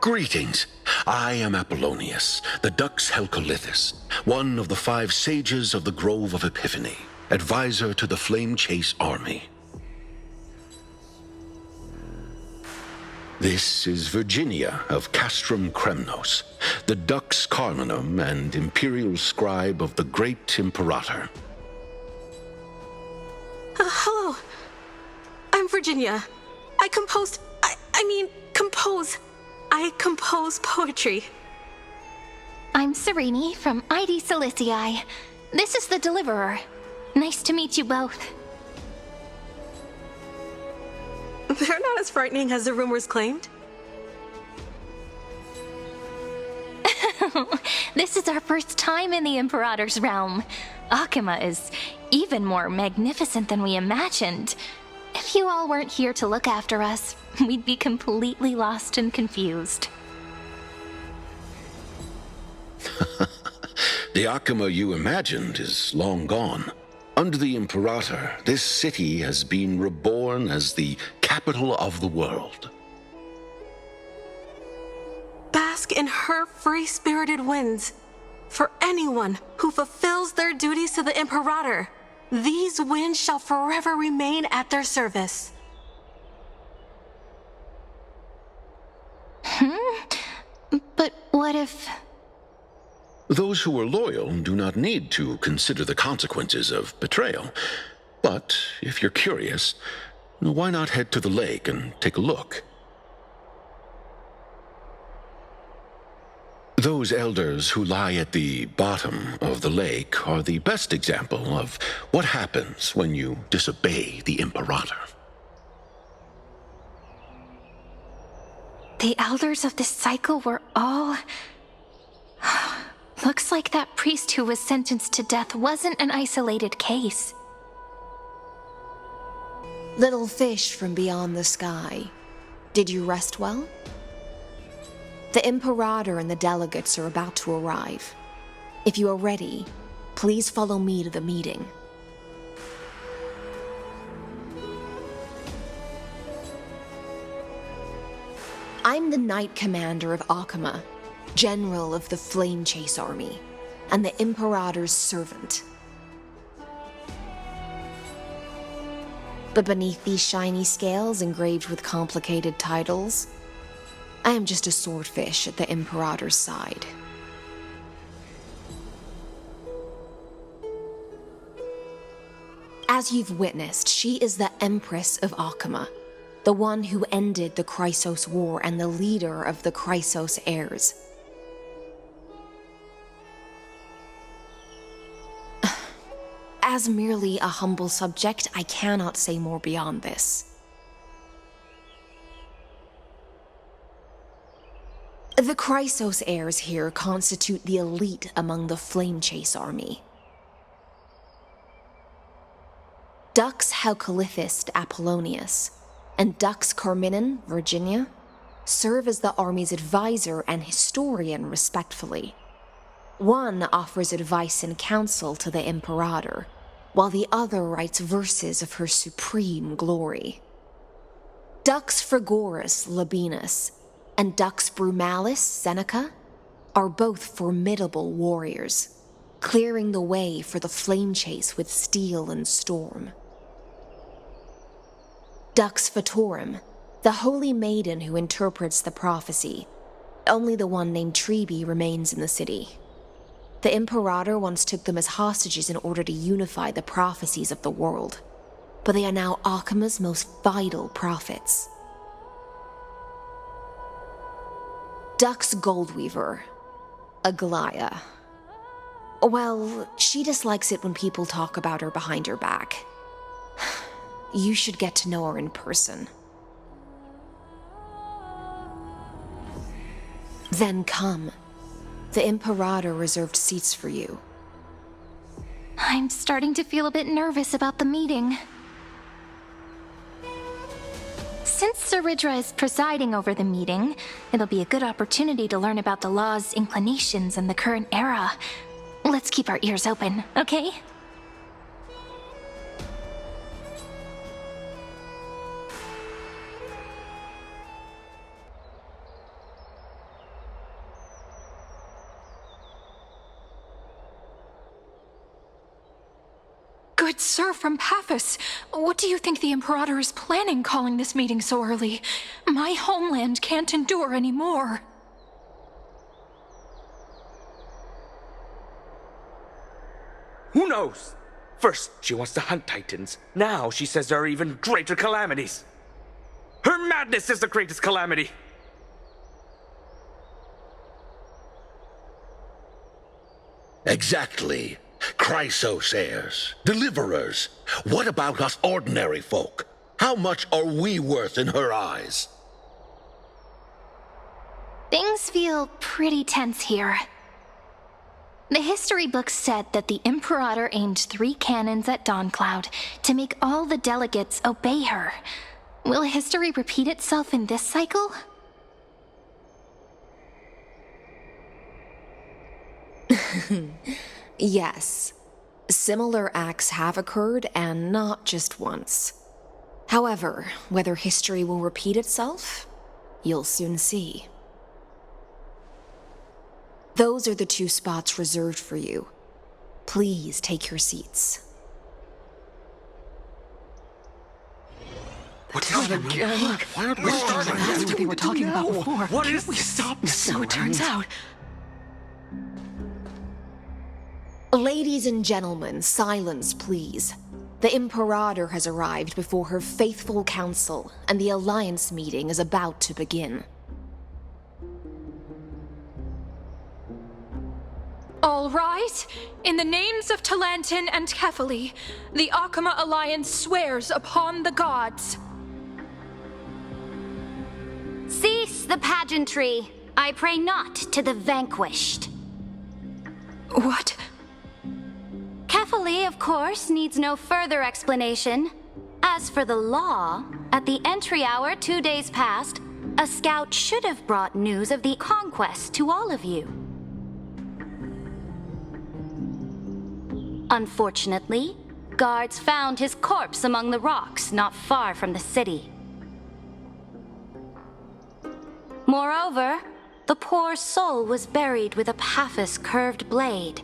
Greetings. I am Apollonius, the Dux Helcolithus, one of the 5 sages of the Grove of Epiphany, advisor to the Flame Chase army. This is Virginia of Castrum Kremnos, the Dux Carminum and imperial scribe of the great Imperator.
Hello. I'm Virginia. I compose poetry.
I'm Serene from ID Silicii. This is the Deliverer. Nice to meet you both.
They're not as frightening as the rumors claimed.
This is our first time in the Imperator's realm. Akima is even more magnificent than we imagined. If you all weren't here to look after us, we'd be completely lost and confused.
The Akima you imagined is long gone. Under the Imperator, this city has been reborn as the capital of the world.
Bask in her free-spirited winds. For anyone who fulfills their duties to the Imperator, these winds shall forever remain at their service.
But what if...
Those who are loyal do not need to consider the consequences of betrayal. But if you're curious, why not head to the lake and take a look? Those elders who lie at the bottom of the lake are the best example of what happens when you disobey the Imperator.
The elders of this cycle were all... Looks like that priest who was sentenced to death wasn't an isolated case.
Little fish from beyond the sky. Did you rest well? The Imperator and the delegates are about to arrive. If you are ready, please follow me to the meeting. I'm the Knight Commander of Akima, General of the Flame Chase Army, and the Imperator's servant. But beneath these shiny scales engraved with complicated titles, I am just a swordfish at the Imperator's side. As you've witnessed, she is the Empress of Akima, the one who ended the Chrysos War and the leader of the Chrysos heirs. As merely a humble subject, I cannot say more beyond this. The Chrysos heirs here constitute the elite among the Flame Chase army. Dux Helcolithis Apollonius and Dux Carminan Virginia serve as the army's advisor and historian respectfully. One offers advice and counsel to the Imperator, while the other writes verses of her supreme glory. Dux Frigoris Labienus and Dux Brumalis Seneca are both formidable warriors, clearing the way for the flame chase with steel and storm. Dux Fatorum, the holy maiden who interprets the prophecy, only the one named Trebi remains in the city. The Imperator once took them as hostages in order to unify the prophecies of the world, but they are now Akima's most vital prophets. Dux Goldweaver, Aglaya. Well, she dislikes it when people talk about her behind her back. You should get to know her in person. Then come. The Imperator reserved seats for you.
I'm starting to feel a bit nervous about the meeting. Since Saridra is presiding over the meeting, it'll be a good opportunity to learn about the law's inclinations and the current era. Let's keep our ears open, okay?
Good sir from Paphos, what do you think the Imperator is planning calling this meeting so early? My homeland can't endure anymore.
Who knows? First, she wants to hunt Titans. Now she says there are even greater calamities. Her madness is the greatest calamity.
Exactly. Chrysos heirs, deliverers. What about us ordinary folk? How much are we worth in her eyes?
Things feel pretty tense here. The history books said that the Imperator aimed 3 cannons at Dawncloud to make all the delegates obey her. Will history repeat itself in this cycle?
Yes. Similar acts have occurred, and not just once. However, whether history will repeat itself, you'll soon see. Those are the 2 spots reserved for you. Please take your seats.
What's happening again? Look,
why aren't we starting? That's what they were talking about before.
What is
we
this?
stop? So it turns out.
Ladies and gentlemen, silence, please. The Imperator has arrived before her faithful council, and the Alliance meeting is about to begin.
All right. In the names of Talantin and Kefali, the Akama Alliance swears upon the gods.
Cease the pageantry. I pray not to the vanquished.
What?
Kefali, of course, needs no further explanation. As for the law, at the entry hour 2 days past, a scout should have brought news of the conquest to all of you. Unfortunately, guards found his corpse among the rocks not far from the city. Moreover, the poor soul was buried with a Paphos curved blade.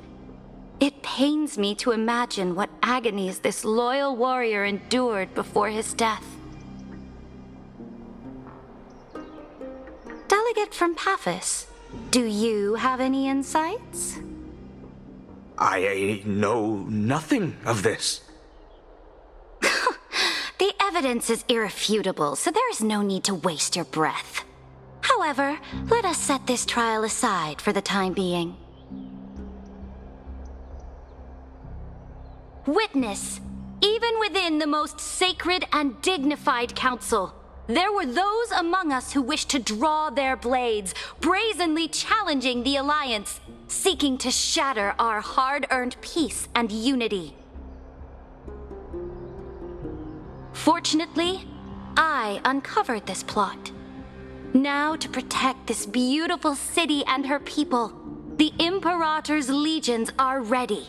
It pains me to imagine what agonies this loyal warrior endured before his death. Delegate from Paphos, do you have any insights?
I know nothing of this.
The evidence is irrefutable, so there is no need to waste your breath. However, let us set this trial aside for the time being. Witness, even within the most sacred and dignified council, there were those among us who wished to draw their blades, brazenly challenging the Alliance, seeking to shatter our hard-earned peace and unity. Fortunately, I uncovered this plot. Now, to protect this beautiful city and her people, the Imperator's legions are ready.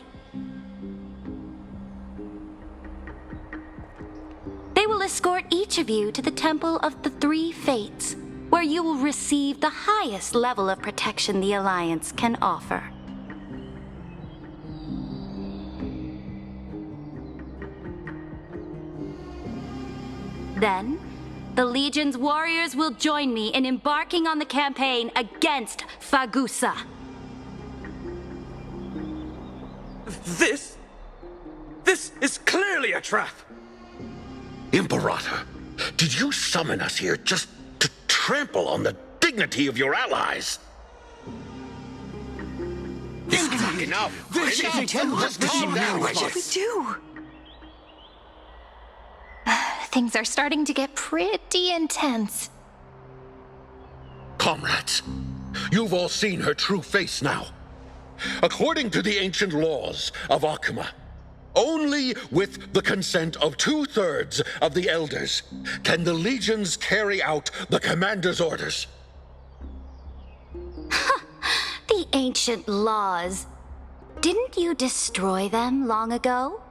They will escort each of you to the Temple of the Three Fates, where you will receive the highest level of protection the Alliance can offer. Then, the Legion's warriors will join me in embarking on the campaign against Fagusa.
This is clearly a trap!
Imperator, did you summon us here just to trample on the dignity of your allies?
This cannot
Enough!
This isn't calm down.
What should we do?
Things are starting to get pretty intense.
Comrades, you've all seen her true face now. According to the ancient laws of Akuma, only with the consent of 2/3 of the elders can the legions carry out the commander's orders.
The ancient laws. Didn't you destroy them long ago?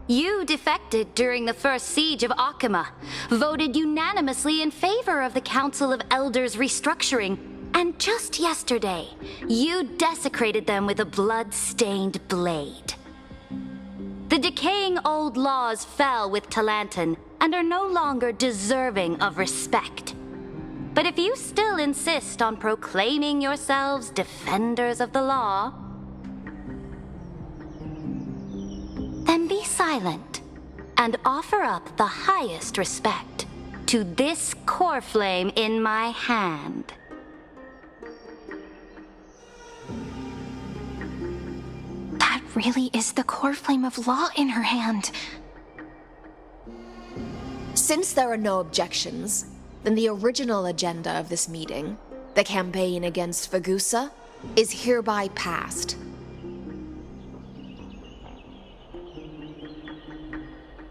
You defected during the first siege of Akuma, voted unanimously in favor of the Council of Elders restructuring, and just yesterday, you desecrated them with a blood-stained blade. The decaying old laws fell with Talantan and are no longer deserving of respect. But if you still insist on proclaiming yourselves defenders of the law, then be silent and offer up the highest respect to this core flame in my hand.
That really is the core flame of law in her hand.
Since there are no objections, then the original agenda of this meeting, the campaign against Fagusa, is hereby passed.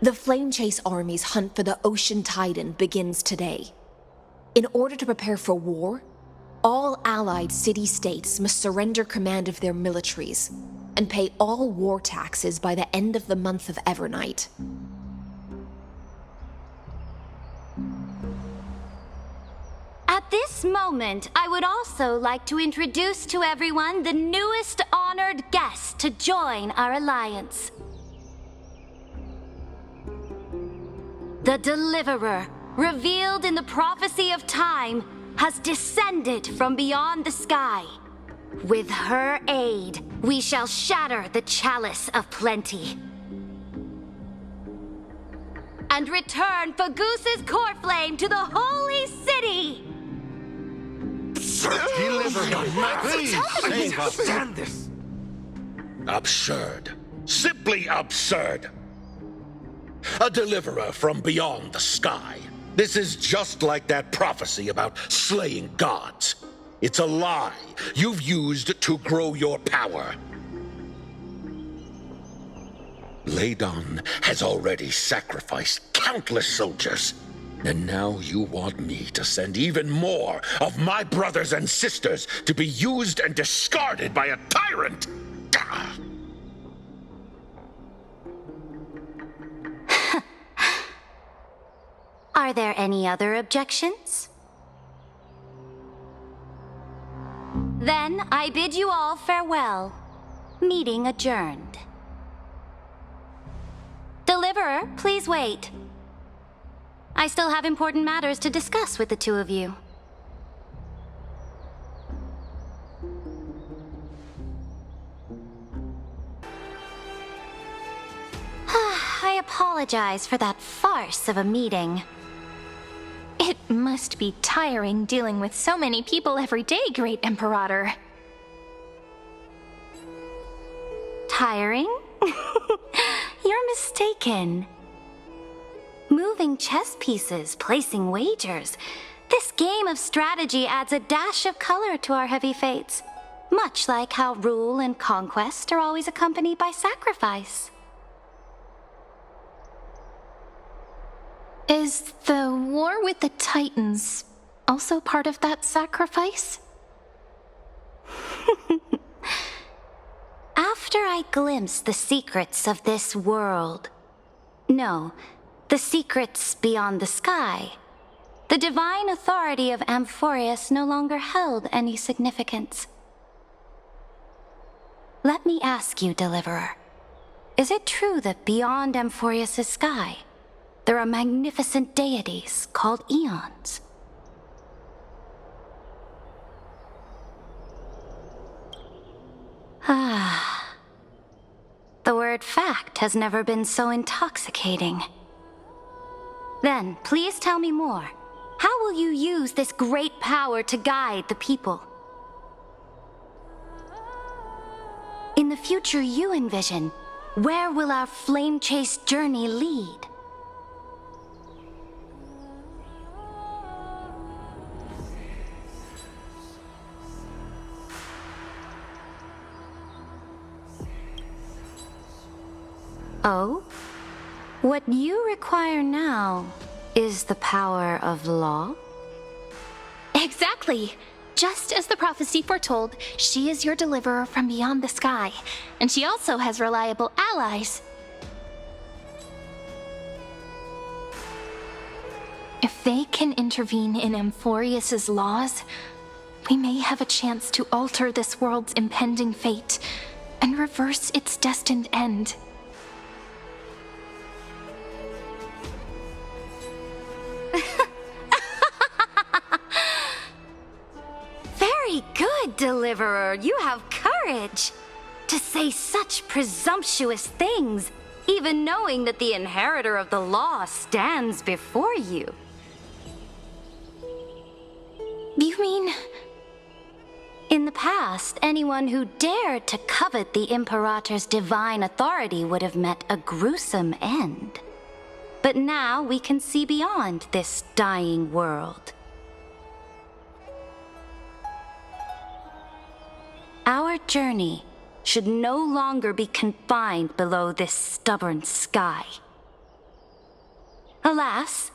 The Flame Chase Army's hunt for the Ocean Titan begins today. In order to prepare for war, all allied city-states must surrender command of their militaries and pay all war taxes by the end of the month of Evernight.
At this moment, I would also like to introduce to everyone the newest honored guest to join our alliance. The Deliverer, revealed in the prophecy of time, has descended from beyond the sky. With her aid, we shall shatter the chalice of plenty and return Fagusa's core flame to the holy city!
Deliver him! Please, save us!
Stand this!
Absurd. Simply absurd. A deliverer from beyond the sky. This is just like that prophecy about slaying gods. It's a lie you've used to grow your power. Ladon has already sacrificed countless soldiers, and now you want me to send even more of my brothers and sisters to be used and discarded by a tyrant.
Are there any other objections? Then I bid you all farewell. Meeting adjourned. Deliverer, please wait. I still have important matters to discuss with the two of you. I apologize for that farce of a meeting.
It must be tiring dealing with so many people every day, Great Imperator.
Tiring? You're mistaken. Moving chess pieces, placing wagers. This game of strategy adds a dash of color to our heavy fates, much like how rule and conquest are always accompanied by sacrifice.
Is the war with the Titans also part of that sacrifice?
After I glimpse the secrets of this world, no, the secrets beyond the sky, the divine authority of Amphoreus no longer held any significance. Let me ask you, Deliverer, is it true that beyond Amphoreus' sky, there are magnificent deities called eons? Ah. The word fact has never been so intoxicating. Then, please tell me more. How will you use this great power to guide the people? In the future you envision, where will our flame chase journey lead? Oh? What you require now is the power of law?
Exactly! Just as the prophecy foretold, she is your deliverer from beyond the sky, and she also has reliable allies. If they can intervene in Amphoreus's laws, we may have a chance to alter this world's impending fate and reverse its destined end.
Very good, Deliverer. You have courage. To say such presumptuous things, even knowing that the inheritor of the law stands before you.
You mean...
In the past, anyone who dared to covet the Imperator's divine authority would have met a gruesome end. But now we can see beyond this dying world. Our journey should no longer be confined below this stubborn sky. Alas,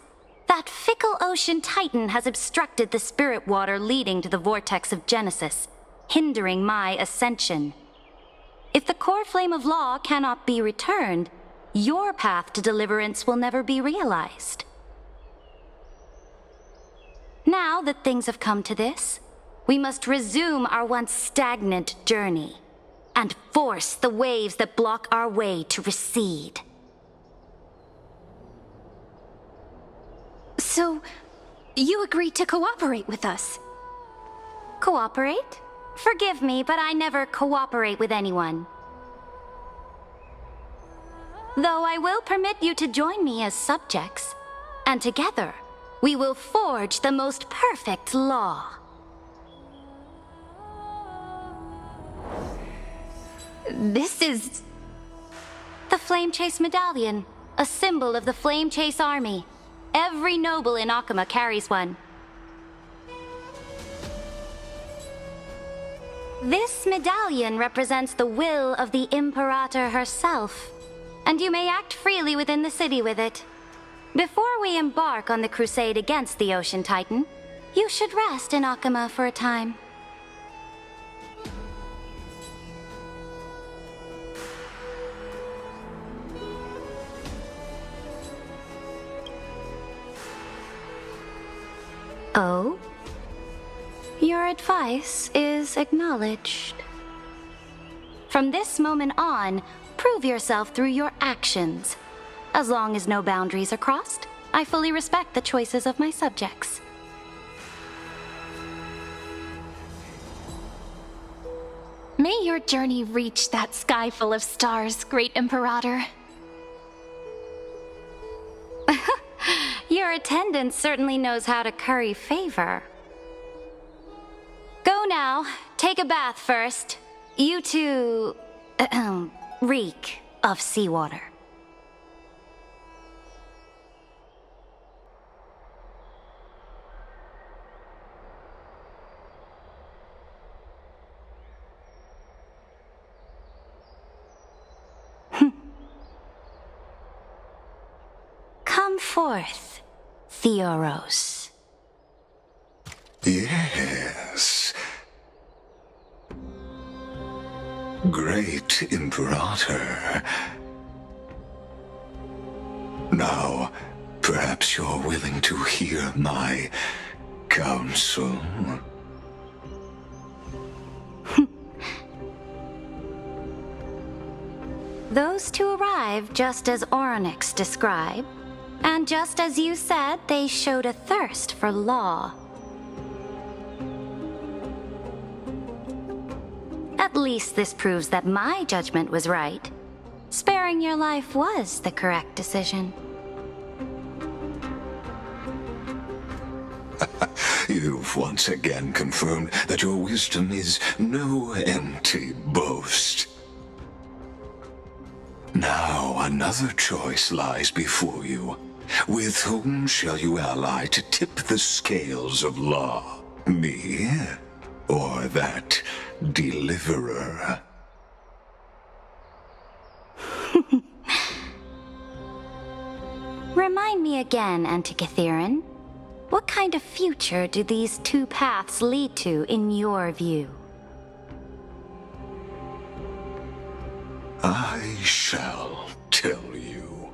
that fickle ocean titan has obstructed the spirit water leading to the vortex of Genesis, hindering my ascension. If the core flame of law cannot be returned, your path to deliverance will never be realized. Now that things have come to this, we must resume our once stagnant journey and force the waves that block our way to recede.
So, you agreed to cooperate with us?
Cooperate? Forgive me, but I never cooperate with anyone. Though I will permit you to join me as subjects, and together we will forge the most perfect law.
This is...
the Flame Chase Medallion, a symbol of the Flame Chase Army. Every noble in Akama carries one. This medallion represents the will of the Imperator herself, and you may act freely within the city with it. Before we embark on the crusade against the Ocean Titan, you should rest in Akama for a time. Oh? Your advice is acknowledged. From this moment on, prove yourself through your actions. As long as no boundaries are crossed, I fully respect the choices of my subjects.
May your journey reach that sky full of stars, Great Imperator.
Your attendant certainly knows how to curry favor. Go now. Take a bath first. You two... reek of seawater. Come forth, Theoros.
Yes. Great Imperator. Now, perhaps you're willing to hear my counsel.
Those two arrived just as Oryx described, and just as you said, they showed a thirst for law. At least this proves that my judgment was right. Sparing your life was the correct decision.
You've once again confirmed that your wisdom is no empty boast. Now another choice lies before you. With whom shall you ally to tip the scales of law? Me? Or that deliverer?
Remind me again, Antikytheron. What kind of future do these two paths lead to in your view?
I shall tell you.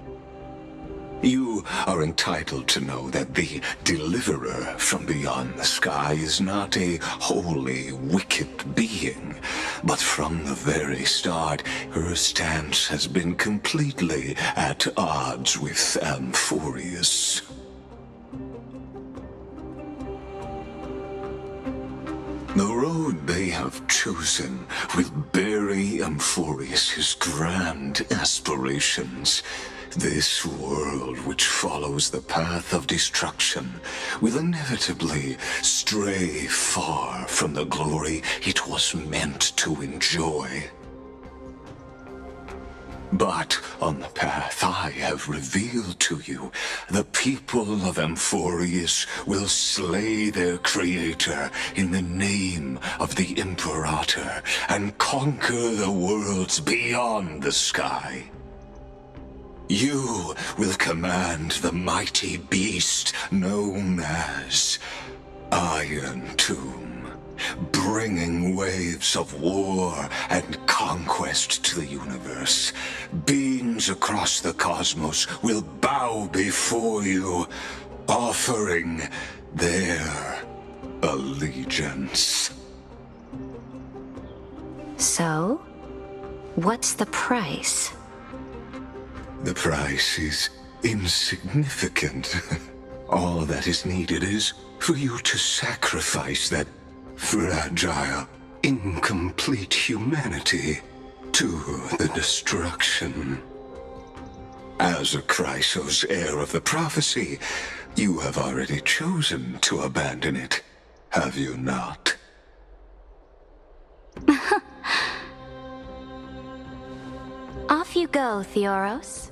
You are entitled to know that the deliverer from beyond the sky is not a wholly wicked being, but from the very start, her stance has been completely at odds with Amphoreus. The road they have chosen will bury Amphoreus' grand aspirations. This world which follows the path of destruction will inevitably stray far from the glory it was meant to enjoy. But on the path I have revealed to you, the people of Amphoreus will slay their creator in the name of the Imperator and conquer the worlds beyond the sky. You will command the mighty beast known as Iron Tomb, bringing waves of war and conquest to the universe. Beings across the cosmos will bow before you, offering their allegiance.
So, what's the price?
The price is insignificant. All that is needed is for you to sacrifice that fragile, incomplete humanity to the destruction. As a Chrysos heir of the prophecy, you have already chosen to abandon it, have you not?
Off you go, Theoros.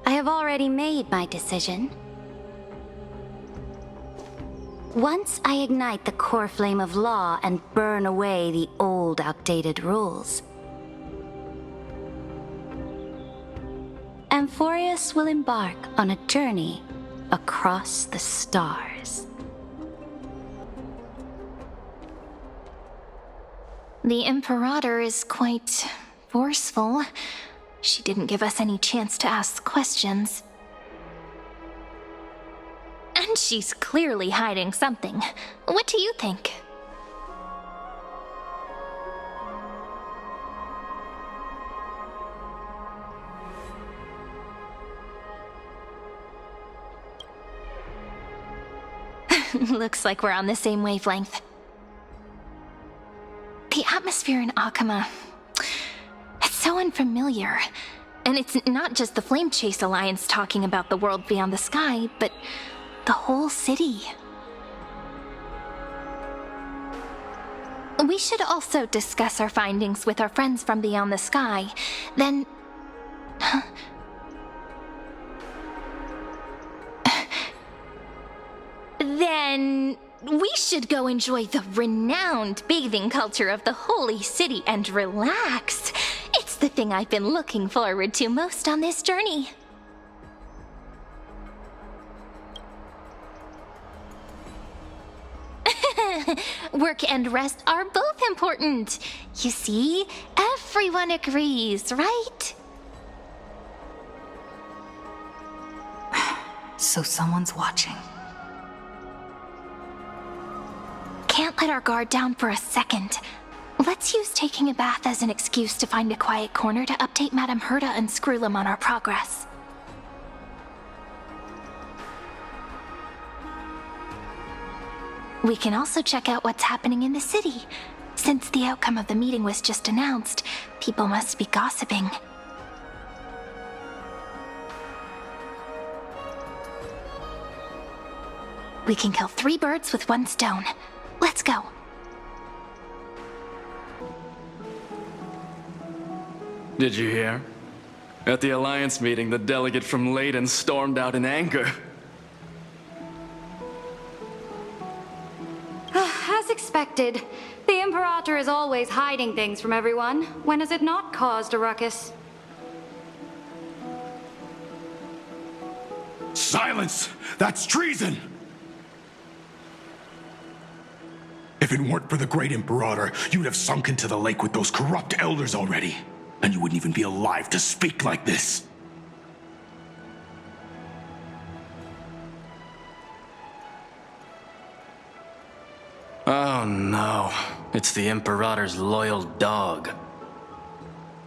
I have already made my decision. Once I ignite the core flame of law and burn away the old, outdated rules, Amphoreus will embark on a journey across the stars.
The Imperator is quite forceful. She didn't give us any chance to ask questions. And she's clearly hiding something. What do you think? Looks like we're on the same wavelength. The atmosphere in Akama, it's so unfamiliar. And it's not just the Flame Chase Alliance talking about the world beyond the sky, but the whole city. We should also discuss our findings with our friends from beyond the sky. Then... Then we should go enjoy the renowned bathing culture of the holy city and relax. It's the thing I've been looking forward to most on this journey. Work and rest are both important. You see, everyone agrees, right?
So someone's watching.
Can't let our guard down for a second. Let's use taking a bath as an excuse to find a quiet corner to update Madame Herta and Screwlum on our progress. We can also check out what's happening in the city. Since the outcome of the meeting was just announced, people must be gossiping. We can kill 3 birds with 1 stone. Let's go.
Did you hear? At the Alliance meeting, the delegate from Leyden stormed out in anger.
As expected, the Imperator is always hiding things from everyone. When has it not caused a ruckus?
Silence! That's treason! If it weren't for the Great Imperator, you'd have sunk into the lake with those corrupt elders already. And you wouldn't even be alive to speak like this.
Oh no, it's the Imperator's loyal dog.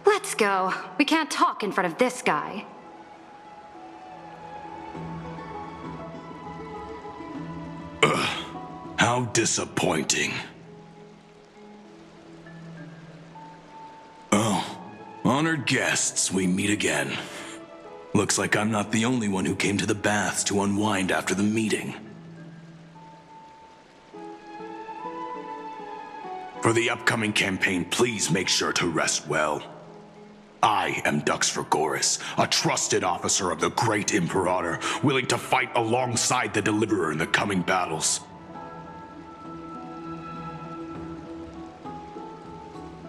Let's go. We can't talk in front of this guy.
How disappointing. Oh, honored guests, we meet again. Looks like I'm not the only one who came to the baths to unwind after the meeting. For the upcoming campaign, please make sure to rest well. I am Dux Fregoris, a trusted officer of the Great Imperator, willing to fight alongside the Deliverer in the coming battles.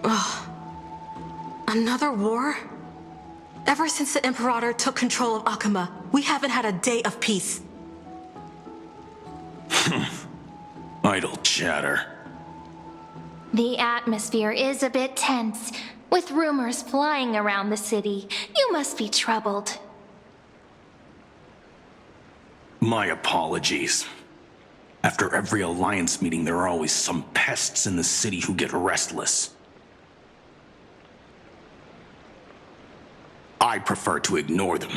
Ugh. Another war? Ever since the Imperator took control of Akuma, we haven't had a day of peace.
Idle chatter.
The atmosphere is a bit tense, with rumors flying around the city. You must be troubled.
My apologies. After every Alliance meeting, there are always some pests in the city who get restless. I prefer to ignore them.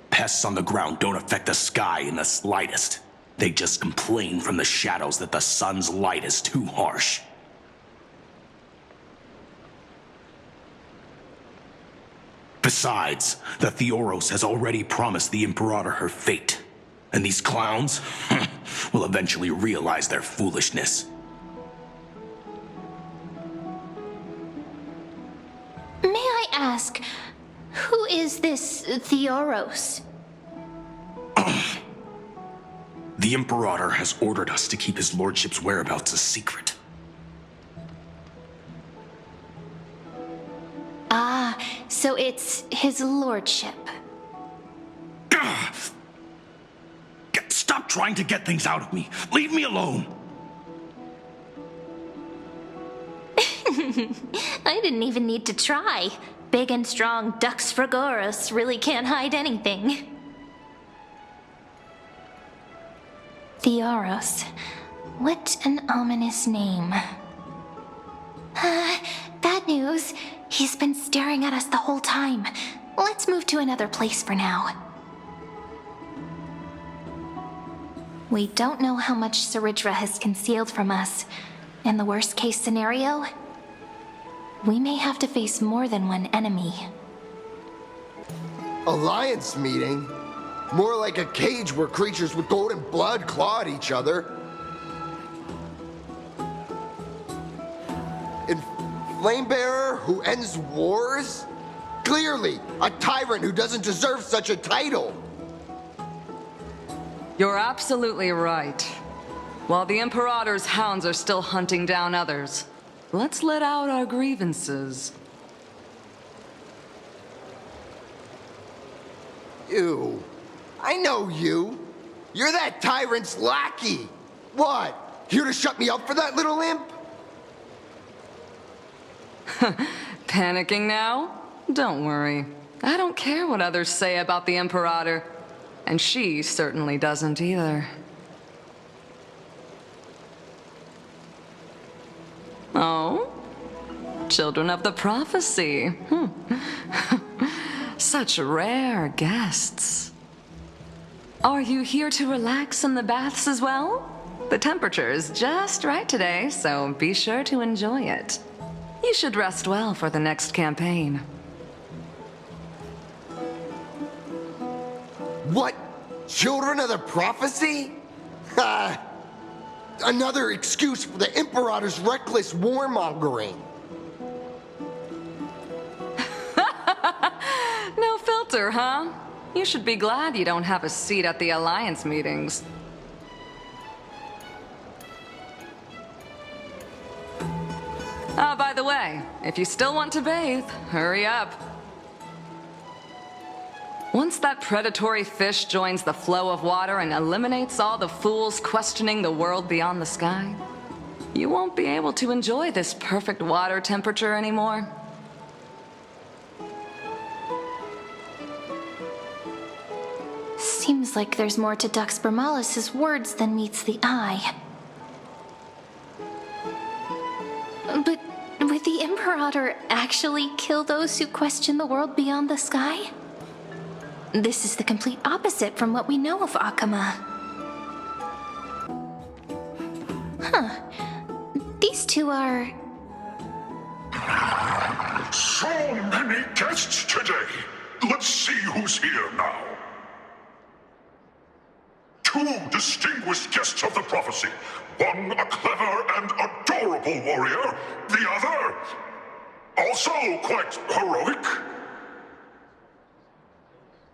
Pests on the ground don't affect the sky in the slightest. They just complain from the shadows that the sun's light is too harsh. Besides, the Theoros has already promised the Imperator her fate. And these clowns will eventually realize their foolishness.
May I ask, who is this Theoros?
The Imperator has ordered us to keep his lordship's whereabouts a secret.
Ah, so it's his lordship.
Stop trying to get things out of me. Leave me alone.
I didn't even need to try. Big and strong Dux Fregoris really can't hide anything. Theoros. What an ominous name. Bad news. He's been staring at us the whole time. Let's move to another place for now. We don't know how much Saridra has concealed from us. In the worst case scenario, we may have to face more than one enemy.
Alliance meeting? More like a cage where creatures with golden blood claw at each other. And Flamebearer who ends wars? Clearly, a tyrant who doesn't deserve such a title.
You're absolutely right. While the Imperator's hounds are still hunting down others, let's let out our grievances.
Ew. I know you. You're that tyrant's lackey. What? Here to shut me up for that little imp?
Panicking now? Don't worry. I don't care what others say about the Imperator. And she certainly doesn't either. Oh? Children of the Prophecy. Such rare guests. Are you here to relax in the baths as well? The temperature is just right today, so be sure to enjoy it. You should rest well for the next campaign.
What? Children of the Prophecy? Another excuse for the Imperator's reckless warmongering.
No filter older, huh? You should be glad you don't have a seat at the Alliance meetings. Oh, by the way, if you still want to bathe, hurry up. Once that predatory fish joins the flow of water and eliminates all the fools questioning the world beyond the sky, you won't be able to enjoy this perfect water temperature anymore.
Seems like there's more to Dux Bermalis' words than meets the eye. But would the Imperator actually kill those who question the world beyond the sky? This is the complete opposite from what we know of Akama. Huh. These two are...
So many guests today. Let's see who's here now. Two distinguished guests of the prophecy. One a clever and adorable warrior. The other, also quite heroic.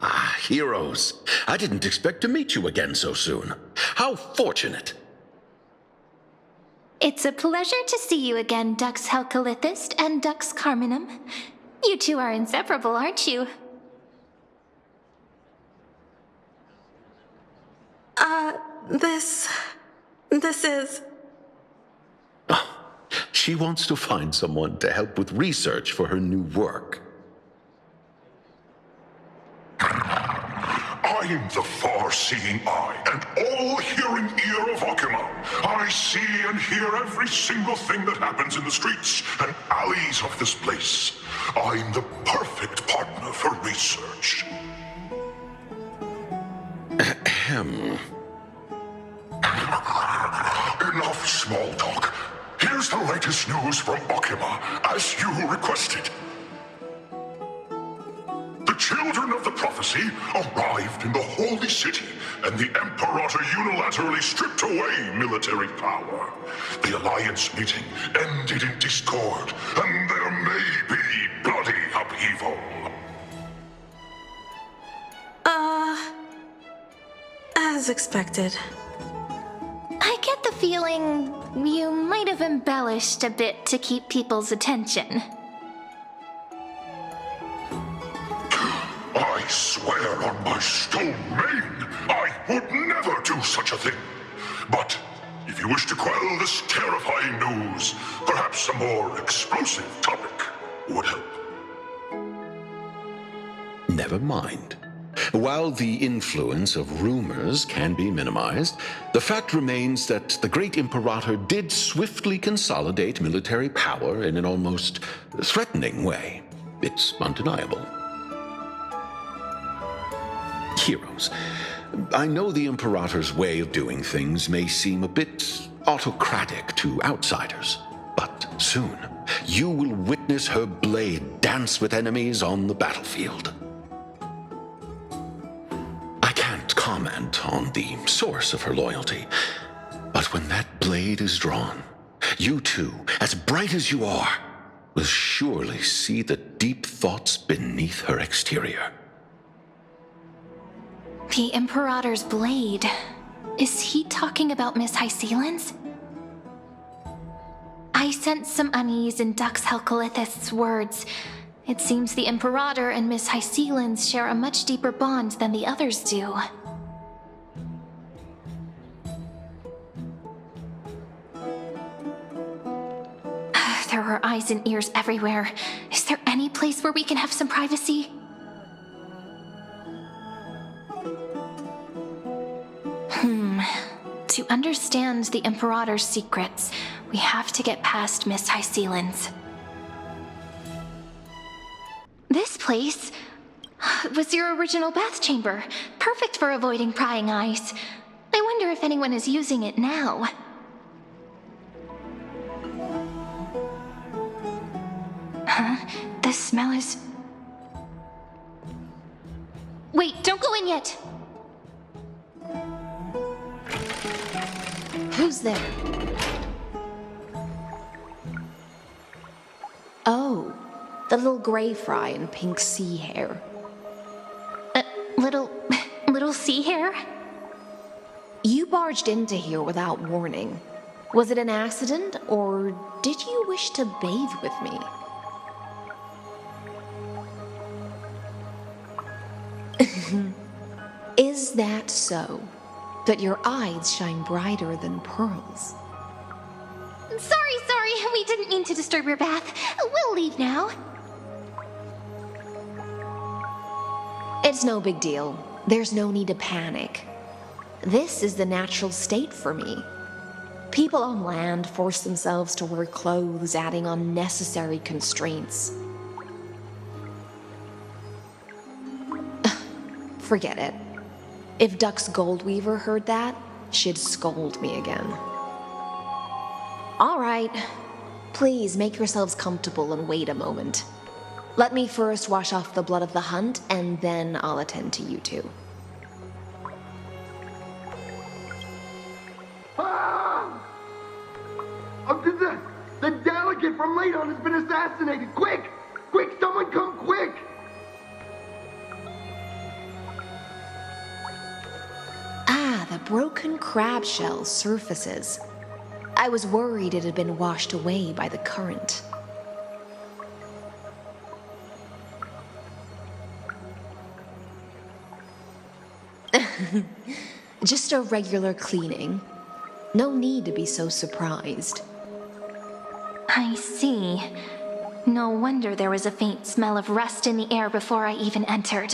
Ah, heroes. I didn't expect to meet you again so soon. How fortunate.
It's a pleasure to see you again, Dux Helcalithist and Dux Carminum. You two are inseparable, aren't you?
This is...
She wants to find someone to help with research for her new work.
I'm the far-seeing eye and all-hearing ear of Akama. I see and hear every single thing that happens in the streets and alleys of this place. I'm the perfect partner for research.
Ahem.
Enough small talk. Here's the latest news from Akama, as you requested. The children of the prophecy arrived in the holy city, and the Imperator unilaterally stripped away military power. The Alliance meeting ended in discord, and there may be bloody upheaval.
As expected.
I get the feeling you might have embellished a bit to keep people's attention.
I swear on my stone mane, I would never do such a thing. But if you wish to quell this terrifying news, perhaps a more explosive topic would help.
Never mind. While the influence of rumors can be minimized, the fact remains that the great Imperator did swiftly consolidate military power in an almost threatening way. It's undeniable. Heroes, I know the Imperator's way of doing things may seem a bit autocratic to outsiders, but soon you will witness her blade dance with enemies on the battlefield. I can't comment on the source of her loyalty, but when that blade is drawn, you two, as bright as you are, will surely see the deep thoughts beneath her exterior.
The Imperator's blade. Is he talking about Miss Hycelens? I sense some unease in Dux Helcalithist's words. It seems the Imperator and Miss Hycelens share a much deeper bond than the others do. There are eyes and ears everywhere. Is there any place where we can have some privacy? To understand the Imperator's secrets, we have to get past Miss Hycelens. This place was your original bath chamber, perfect for avoiding prying eyes. I wonder if anyone is using it now. Huh? The smell is... Wait, don't go in yet!
Who's there? Oh, the little gray fry in pink sea hair.
Little sea hare?
You barged into here without warning. Was it an accident, or did you wish to bathe with me? Is that so? That your eyes shine brighter than pearls?
Sorry, we didn't mean to disturb your bath. We'll leave now.
It's no big deal. There's no need to panic. This is the natural state for me. People on land force themselves to wear clothes, adding unnecessary constraints. Forget it. If Duck's Goldweaver heard that, she'd scold me again. All right. Please make yourselves comfortable and wait a moment. Let me first wash off the blood of the hunt, and then I'll attend to you two.
The delegate from Ladon has been assassinated! Quick! Quick, someone come quick!
Ah, the broken crab shell surfaces. I was worried it had been washed away by the current. Just a regular cleaning. No need to be so surprised.
I see. No wonder there was a faint smell of rust in the air before I even entered.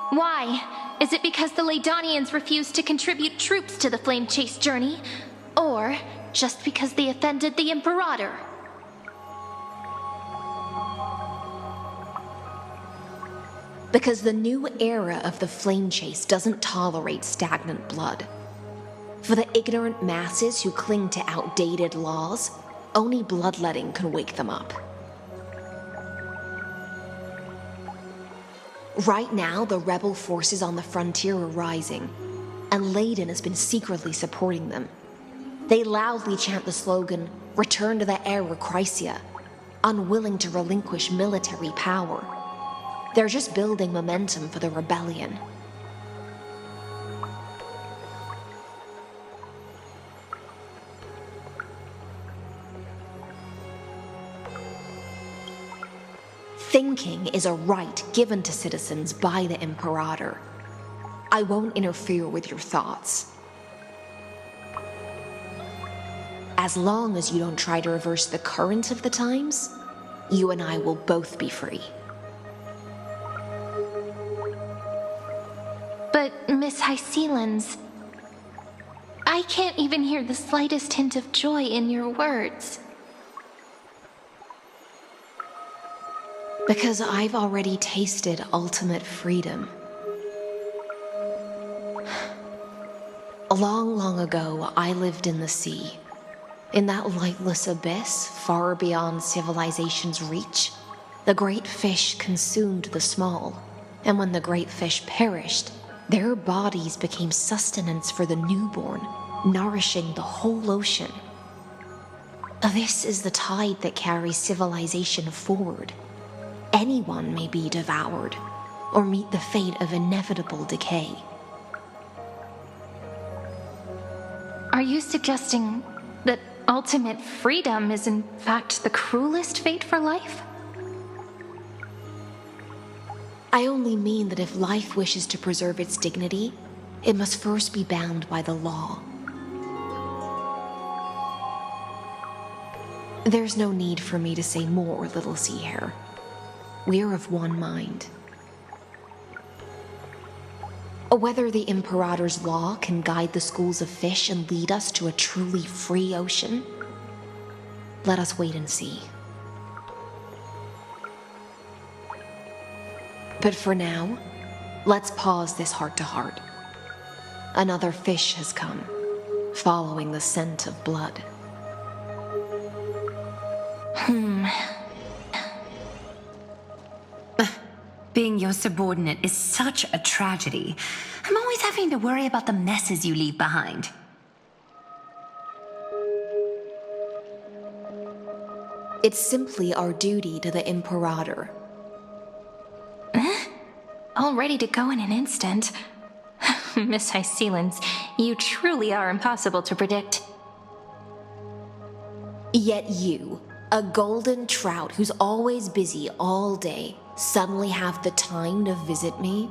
Why? Is it because the Ladonians refused to contribute troops to the Flame Chase journey? Or just because they offended the Imperator?
Because the new era of the Flame Chase doesn't tolerate stagnant blood. For the ignorant masses who cling to outdated laws, only bloodletting can wake them up. Right now, the rebel forces on the frontier are rising, and Ladon has been secretly supporting them. They loudly chant the slogan, "Return to the Era Chrysia," unwilling to relinquish military power. They're just building momentum for the rebellion. Thinking is a right given to citizens by the Imperator. I won't interfere with your thoughts. As long as you don't try to reverse the current of the times, you and I will both be free.
But, Miss Hycelens, I can't even hear the slightest hint of joy in your words.
Because I've already tasted ultimate freedom. Long, long ago, I lived in the sea. In that lightless abyss, far beyond civilization's reach, the great fish consumed the small, and when the great fish perished, their bodies became sustenance for the newborn, nourishing the whole ocean. This is the tide that carries civilization forward. Anyone may be devoured, or meet the fate of inevitable decay.
Are you suggesting that ultimate freedom is in fact the cruelest fate for life?
I only mean that if life wishes to preserve its dignity, it must first be bound by the law. There's no need for me to say more, little sea hare. We're of one mind. Whether the Imperator's law can guide the schools of fish and lead us to a truly free ocean, let us wait and see. But for now, let's pause this heart-to-heart. Another fish has come, following the scent of blood.
Being your subordinate is such a tragedy. I'm always having to worry about the messes you leave behind.
It's simply our duty to the Imperator.
all ready to go in an instant. Miss Hycelens, you truly are impossible to predict.
Yet you, a golden trout who's always busy all day, suddenly have the time to visit me?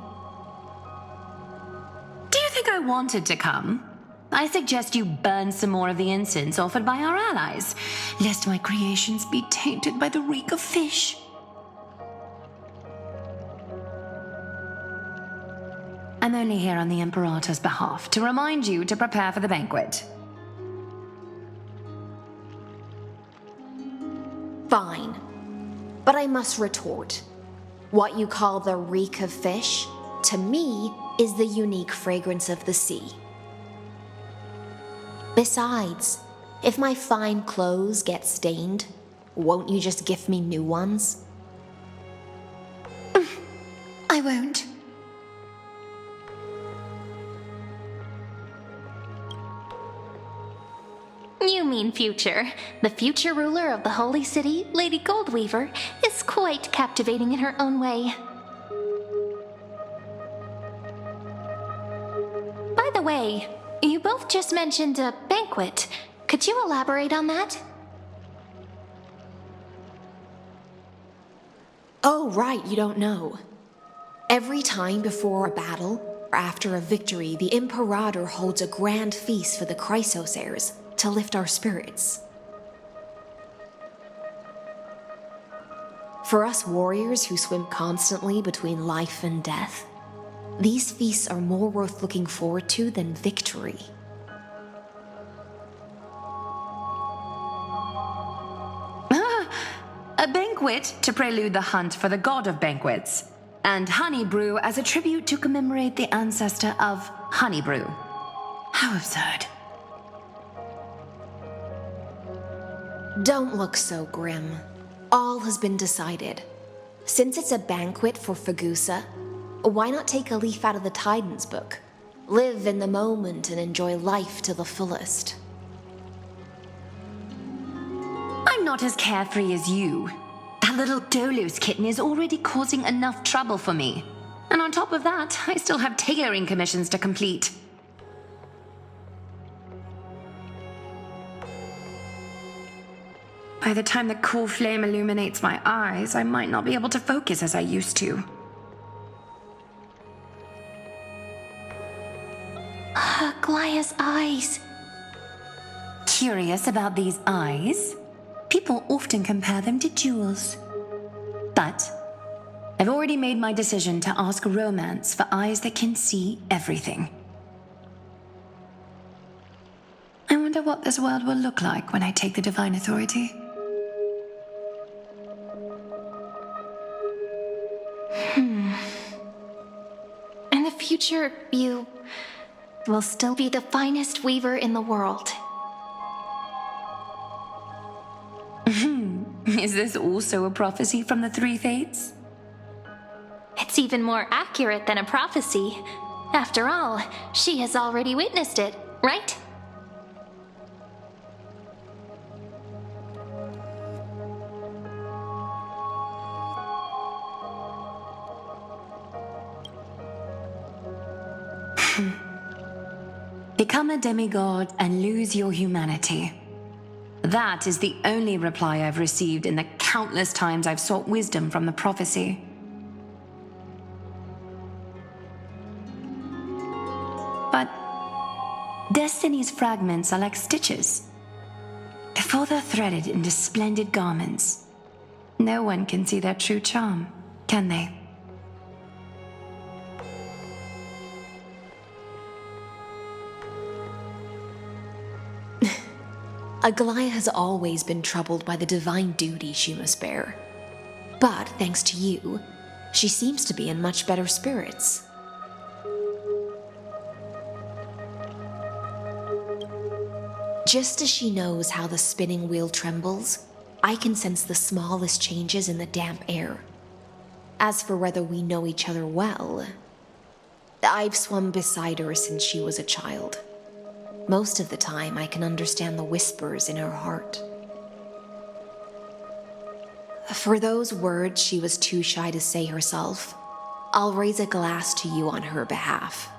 Do you think I wanted to come? I suggest you burn some more of the incense offered by our allies, lest my creations be tainted by the reek of fish. I'm only here on the Imperator's behalf to remind you to prepare for the banquet.
Fine. But I must retort. What you call the reek of fish, to me, is the unique fragrance of the sea. Besides, if my fine clothes get stained, won't you just gift me new ones?
I won't.
You mean future. The future ruler of the Holy City, Lady Goldweaver, is quite captivating in her own way. By the way, you both just mentioned a banquet. Could you elaborate on that?
Oh, right, you don't know. Every time before a battle, or after a victory, the Imperator holds a grand feast for the Chrysos heirs to lift our spirits. For us warriors who swim constantly between life and death, these feasts are more worth looking forward to than victory.
A banquet to prelude the hunt for the god of banquets, and honey brew as a tribute to commemorate the ancestor of honey brew. How absurd.
Don't look so grim. All has been decided. Since it's a banquet for Fagusa, why not take a leaf out of the Titan's book? Live in the moment and enjoy life to the fullest.
I'm not as carefree as you. That little Dolos kitten is already causing enough trouble for me. And on top of that, I still have tailoring commissions to complete. By the time the cool flame illuminates my eyes, I might not be able to focus as I used to.
Aglaya's eyes.
Curious about these eyes? People often compare them to jewels. But I've already made my decision to ask romance for eyes that can see everything. I wonder what this world will look like when I take the divine authority.
In the future, you will still be the finest weaver in the world.
Is this also a prophecy from the Three Fates?
It's even more accurate than a prophecy. After all, she has already witnessed it, right?
Become a demigod and lose your humanity. That is the only reply I've received in the countless times I've sought wisdom from the prophecy. But Destiny's fragments are like stitches. Before they're threaded into splendid garments, no one can see their true charm, can they?
Aglaya has always been troubled by the divine duty she must bear. But thanks to you, she seems to be in much better spirits. Just as she knows how the spinning wheel trembles, I can sense the smallest changes in the damp air. As for whether we know each other well, I've swum beside her since she was a child. Most of the time, I can understand the whispers in her heart. For those words she was too shy to say herself, I'll raise a glass to you on her behalf.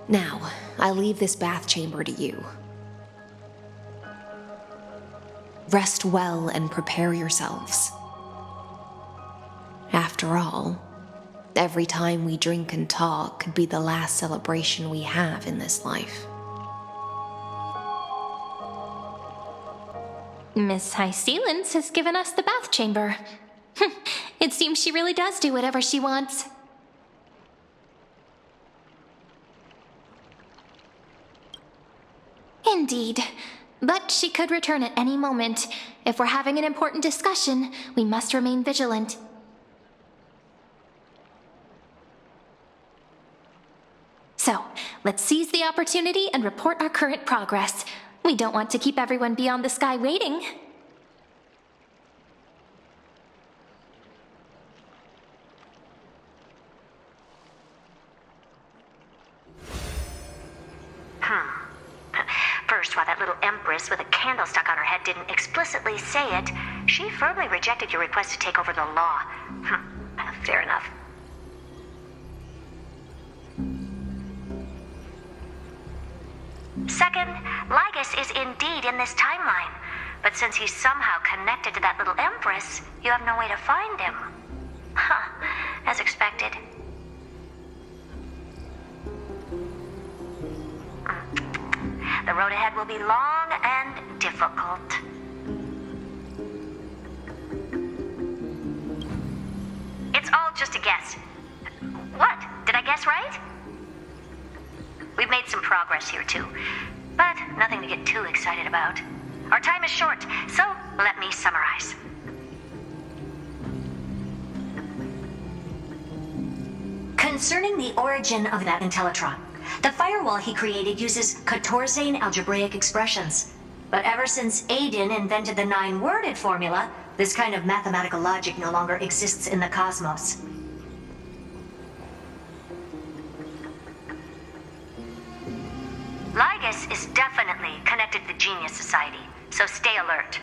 Now, I leave this bath chamber to you. Rest well and prepare yourselves. After all, every time we drink and talk could be the last celebration we have in this life.
Miss High Sealance has given us the bath chamber. It seems she really does do whatever she wants. Indeed. But she could return at any moment. If we're having an important discussion, we must remain vigilant. So, let's seize the opportunity and report our current progress. We don't want to keep everyone beyond the sky waiting.
First, while that little empress with a candle stuck on her head didn't explicitly say it, she firmly rejected your request to take over the law. Fair enough. Second, Lygus is indeed in this timeline. But since he's somehow connected to that little empress, you have no way to find him. As expected. The road ahead will be long and difficult. It's all just a guess. What? Did I guess right? We've made some progress here too, but nothing to get too excited about. Our time is short, so let me summarize. Concerning the origin of that Intellitron, the firewall he created uses Katorzane algebraic expressions. But ever since Aiden invented the 9-worded formula, this kind of mathematical logic no longer exists in the cosmos. Lygus is definitely connected to the Genius Society, so stay alert.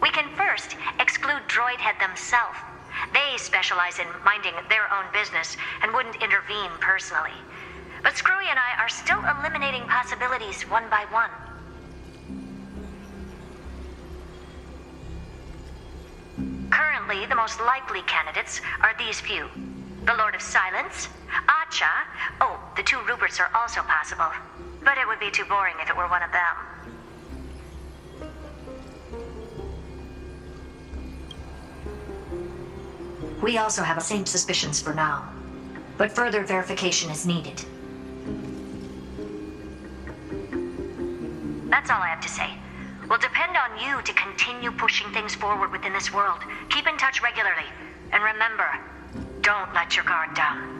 We can first exclude Droidhead themselves. They specialize in minding their own business and wouldn't intervene personally. But Screwy and I are still eliminating possibilities one by one. Currently, the most likely candidates are these few. The Lord of Silence, Acha. Oh, the 2 Ruperts are also possible. But it would be too boring if it were one of them. We also have the same suspicions for now, but further verification is needed. That's all I have to say. We'll depend on you to continue pushing things forward within this world. Keep in touch regularly, and remember, don't let your guard down.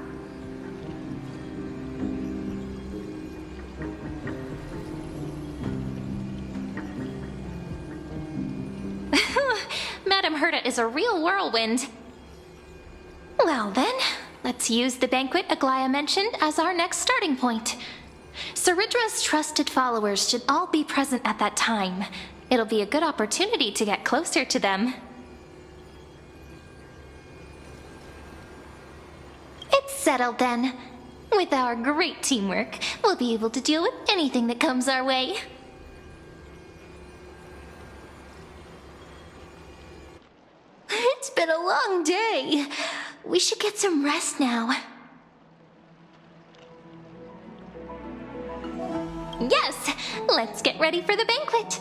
Madame Herta is a real whirlwind. Well then, let's use the banquet Aglaya mentioned as our next starting point. Ceridra's trusted followers should all be present at that time. It'll be a good opportunity to get closer to them. It's settled then. With our great teamwork, we'll be able to deal with anything that comes our way. It's been a long day. We should get some rest now. Yes, let's get ready for the banquet.